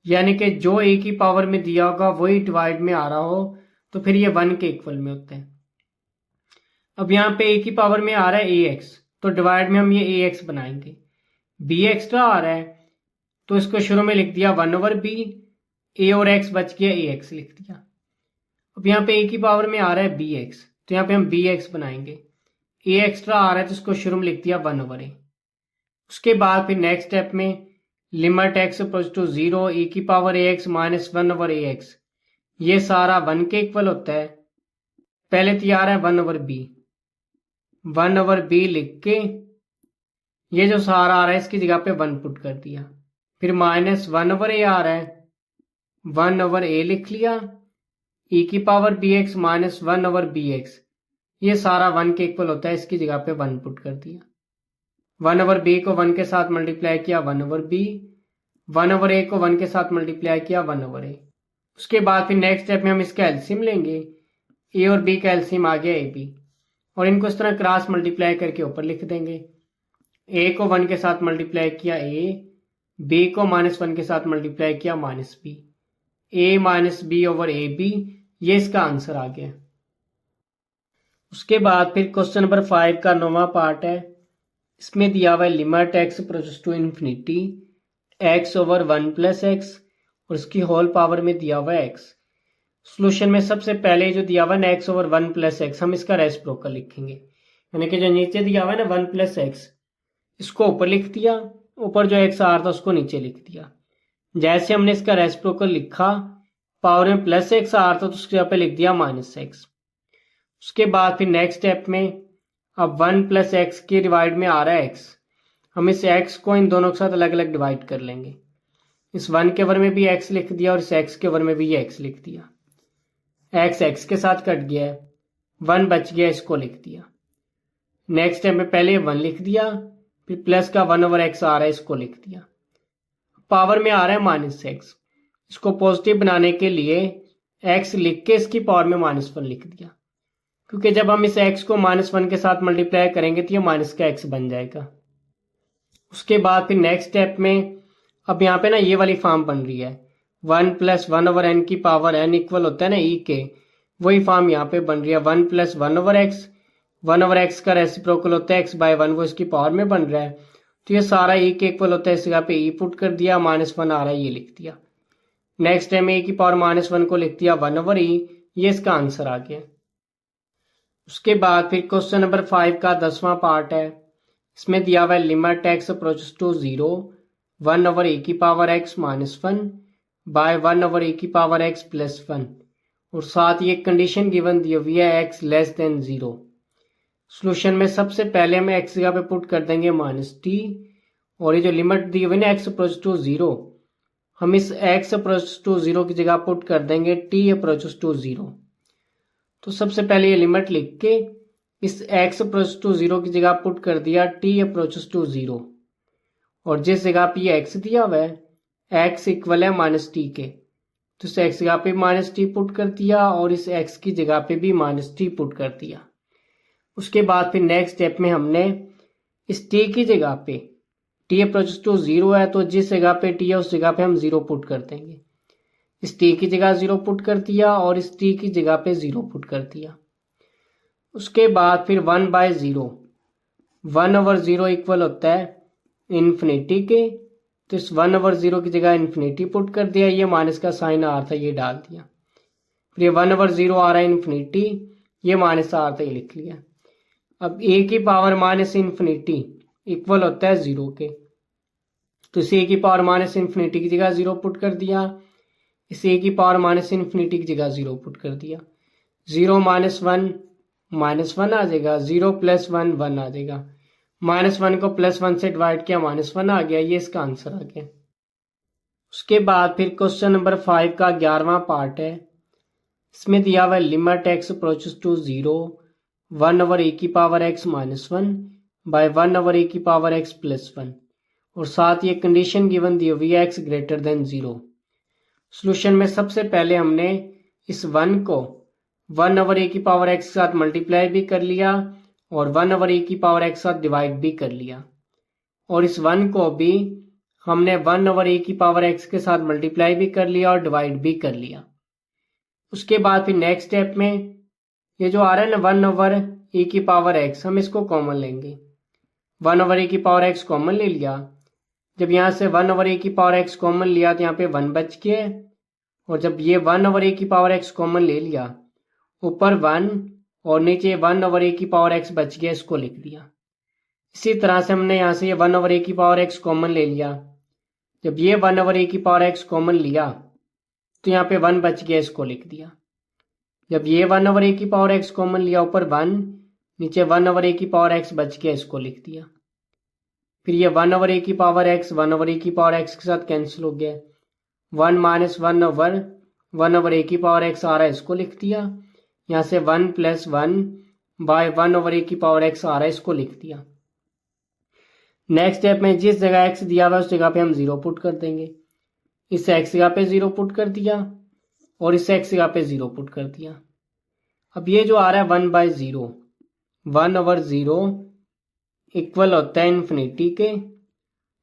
यानी कि जो ए की पावर में दिया होगा वही डिवाइड में आ रहा हो तो फिर ये 1 के इक्वल में होता है। अब यहाँ पे ए की पावर में आ रहा है ए एक्स, तो डिवाइड में हम ये ए एक्स बनाएंगे। बी एक्स्ट्रा आ रहा है तो इसको शुरू में लिख दिया 1 ओवर बी, ए और एक्स बच गया ए एक्स लिख दिया। अब यहाँ पे ए की पावर में आ रहा है बी एक्स, तो यहाँ पे हम बी एक्स बनाएंगे। ए एक्स्ट्रा आ रहा है तो इसको शुरू में लिख दिया 1 ओवर ए। उसके बाद फिर नेक्स्ट स्टेप में लिमिट एक्स अप्रोच टू 0 ए की पावर ए एक्स -1 ओवर ए एक्स, ये सारा 1 के इक्वल होता है। पहले तो आ रहा है 1 ओवर बी, 1 ओवर बी लिख के ये जो सारा आ रहा है इसकी जगह पे 1 पुट कर दिया। फिर -1 ओवर ए आ रहा है, 1 ओवर ए लिख लिया, e की power b x -1 over b x, ये सारा 1 के इक्वल होता है, इसकी जगह पे 1 पुट कर दिया। 1 ओवर बी को 1 के साथ मल्टीप्लाई किया 1 ओवर बी, 1 ओवर ए को 1 के साथ मल्टीप्लाई किया 1 ओवर ए। उसके बाद फिर नेक्स्ट स्टेप में हम इसका एलसीएम लेंगे, ए और बी का एलसीएम आ गया ए बी, और इनको इस तरह क्रॉस मल्टीप्लाई करके ऊपर लिख देंगे। ए को 1 के साथ मल्टीप्लाई किया ए, बी को -1 के साथ मल्टीप्लाई किया -b, a -b over a b, ये इसका आंसर आ गया। उसके बाद फिर क्वेश्चन नंबर 5 का 9वां पार्ट है। इसमें दिया हुआ है limit x approaches to infinity x over 1 plus x और इसकी होल पावर में दिया हुआ है एक्स। सोल्यूशन में सबसे पहले जो दिया हुआ है ना एक्स ओवर 1 प्लस एक्स, हम इसका रेसिप्रोकल लिखेंगे, यानी कि जो नीचे दिया हुआ है ना 1 प्लस एक्स, इसको ऊपर लिख दिया, ऊपर जो एक्स आ रहा था उसको नीचे लिख दिया। जैसे हमने इसका रेसिप्रोकल लिखा, पावर में प्लस एक्स आ रहा था तो उसके यहाँ पे लिख दिया -एक्स। उसके बाद फिर नेक्स्ट स्टेप में अब 1 प्लस एक्स के डिवाइड में आ रहा है एक्स, हम इस एक्स को इन दोनों के साथ अलग अलग डिवाइड कर लेंगे। इस 1 के वर में भी एक्स लिख दिया और इस एक्स के वर में भी ये एक्स लिख दिया। एक्स के साथ कट गया है, 1 बच गया, इसको लिख दिया। नेक्स्ट स्टेप में पहले 1 लिख दिया, फिर प्लस का 1 ओवर एक्स आ रहा है, इसको लिख दिया। पावर में आ रहा है -एक्स, इसको पॉजिटिव बनाने के लिए एक्स लिख के इसकी पावर में -1 लिख दिया, क्योंकि जब हम इस एक्स को -1 के साथ मल्टीप्लाई करेंगे तो ये माइनस का एक्स बन जाएगा। उसके बाद फिर नेक्स्ट स्टेप में अब यहाँ पे ना ये वाली फॉर्म बन रही है, 1 + 1 ओवर n की पावर n इक्वल होता है ना e के, वही फॉर्म यहाँ पे बन रही है। 1 + 1 ओवर x, 1 ओवर x का रेसिप्रोकल होता है x/1, वो इसकी पावर में बन रहा है, तो ये सारा e के इक्वल होता है, इस जगह पे e पुट कर दिया, -1 आ रहा है ये लिख दिया। नेक्स्ट टाइम e की पावर -1 को लिख दिया 1 ओवर e, ये इसका आंसर आ गया। उसके बाद फिर क्वेश्चन नंबर 5 का 10वां पार्ट है। इसमें दिया हुआ है limit x approaches to 0 1 over e की power x -1 by 1 over e की पावर x +1, और साथ ये कंडीशन गिवन दी हुई है x लेस देन 0। सोल्यूशन में सबसे पहले हम x जगह पे पुट कर देंगे -t, और ये जो लिमिट दी हुई है x अप्रोच टू 0, हम इस x अप्रोच टू 0 की जगह पुट कर देंगे t अप्रोच टू 0। तो सबसे पहले ये लिमिट लिख के इस x अप्रोच टू 0 की जगह पुट कर दिया t अप्रोच टू 0, और जिस जगह पे ये x दिया हुआ है x इक्वल है -t के, तो इस x जगह पे -t पुट कर दिया और इस x की जगह पे भी -t पुट कर दिया। उसके बाद फिर नेक्स्ट स्टेप में हमने इस t की जगह पे t अप्रोच टू 0 है, तो जिस जगह पे t है उस जगह पे हम 0 पुट कर देंगे। इस t की जगह 0 पुट कर दिया और इस t की जगह पे 0 पुट कर दिया। उसके बाद फिर 1/0, 1 ओवर 0 इक्वल होता है इन्फिनिटी के, तो इस 1 ओवर 0 की जगह इन्फिनिटी पुट कर दिया, ये माइनस का साइन आ रहा था ये डाल दिया। फिर ये 1 ओवर 0 आ रहा है इन्फिनिटी, ये माइनस आ रहा था ये लिख लिया। अब a की पावर -इन्फिनिटी इक्वल होता है 0 के, तो इस a की पावर -इन्फिनिटी की जगह 0 पुट कर दिया। इस ए की पावर माइनस इन्फिनिटी की जगह 0 पुट कर दिया। 0 माइनस वन आ जाएगा, 0 प्लस वन आ जाएगा, -1 को +1 से डिवाइड किया -1 आ गया, ये इसका आंसर आ गया। उसके बाद फिर क्वेश्चन नंबर 5 का 11वां पार्ट है। इसमें दिया हुआ limit x approaches to 0 1/e की पावर x -1 बाय 1/e की पावर x +1 और साथ ये कंडीशन गिवन दी हुई है x ग्रेटर देन 0। सोल्यूशन में सबसे पहले हमने इस 1 को 1/e की पावर x के साथ मल्टीप्लाई भी कर लिया और 1/e की पावर x के साथ डिवाइड भी कर लिया, और इस 1 को भी हमने 1/e की पावर x के साथ मल्टीप्लाई भी कर लिया और डिवाइड भी कर लिया। उसके बाद फिर नेक्स्ट स्टेप में ये जो आ रहा है ना 1/e की पावर x, हम इसको कॉमन लेंगे। 1/e की पावर x कॉमन ले लिया। जब यहाँ से 1/e की पावर x कॉमन लिया तो यहाँ पे 1 बच गया, और जब ये 1/e की पावर x कॉमन ले लिया, ऊपर 1 और नीचे 1/e की पावर x बच गया, इसको लिख दिया। इसी तरह से हमने यहाँ से ये 1/e की पावर x कॉमन ले लिया। जब ये 1/e की पावर x कॉमन लिया तो यहाँ पे 1 बच गया, इसको लिख दिया। जब ये 1/e की पावर x कॉमन लिया, ऊपर 1 नीचे 1/e की पावर x बच गया, इसको लिख दिया। फिर ये 1/e की पावर x 1/e की पावर x के साथ कैंसिल हो गया। 1 - 1 ओवर 1/e की पावर x आ रहा है, इसको लिख दिया। यहाँ से 1 + 1 बाय 1/e की पावर x आ रहा है, इसको लिख दिया। नेक्स्ट स्टेप में जिस जगह x दिया हुआ है उस जगह पे हम 0 पुट कर देंगे। इस x जगह पे 0 पुट कर दिया और इस x जगह पे 0 पुट कर दिया। अब ये जो आ रहा है 1/0, 1/0 इक्वल होता है इन्फिनिटी के,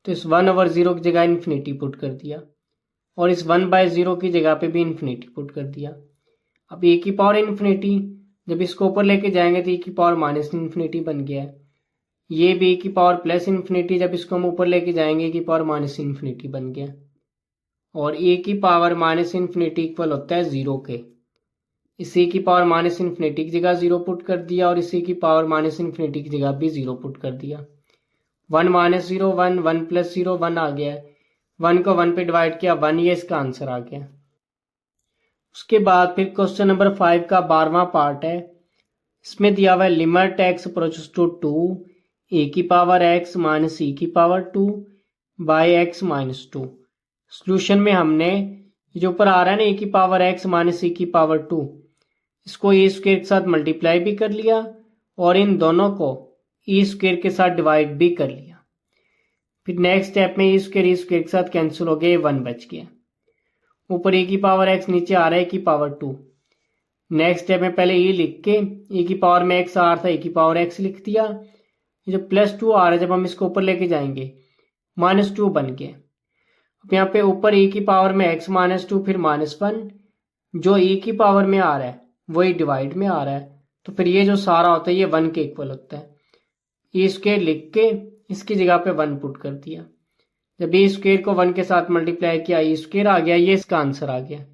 तो इस 1/0 की जगह इन्फिनिटी पुट कर दिया और इस 1/0 की जगह पे भी इन्फिनिटी पुट कर दिया। अब e की पावर इन्फिनिटी जब इसको ऊपर लेके जाएंगे तो e की पावर माइनस इन्फिनिटी बन गया है। ये भी e की पावर प्लस इन्फिनिटी जब इसको हम ऊपर लेके जाएंगे e की पावर माइनस इन्फिनिटी बन गया, और e की पावर माइनस इन्फिनिटी इक्वल होता है 0 के। इस e की पावर माइनस इन्फिनिटी की जगह 0 पुट कर दिया और इस e की पावर माइनस इन्फिनिटी की जगह भी 0 पुट कर दिया। 1 - 0 1, 1 + 0 1 आ गया। 1 को 1 पे डिवाइड किया 1, ये इसका आंसर आ गया। उसके बाद फिर क्वेश्चन नंबर 5 का 12वां पार्ट है। इसमें दिया हुआ है limit x approaches to 2 e की पावर x माइनस e की पावर 2 बाय x - 2। सोल्यूशन में हमने जो ऊपर आ रहा है ना e की पावर x माइनस e की पावर 2, इसको e स्क्वायर के साथ मल्टीप्लाई भी कर लिया और इन दोनों को e स्क्वायर के साथ डिवाइड भी कर लिया। फिर नेक्स्ट स्टेप में e स्क्वायर के साथ कैंसिल हो गया, 1 बच गया। ऊपर e की पावर x, नीचे आ रहा है e की पावर 2। नेक्स्ट स्टेप में पहले e लिख के e की पावर में x आ रहा था, e की पावर x लिख दिया। ये जो +2 आ रहा है जब हम इसको ऊपर लेके जाएंगे -2 बन गया। अब यहाँ पे ऊपर e की पावर में x -2 फिर -1, जो e की पावर में आ रहा है वही डिवाइड में आ रहा है, तो फिर ये जो सारा होता है ये 1 के इक्वल होता है। e स्क्वायर लिख के इसकी जगह पे 1 पुट कर दिया। जब e स्क्वायर को 1 के साथ मल्टीप्लाई किया e स्क्वायर आ गया, ये इसका आंसर आ गया।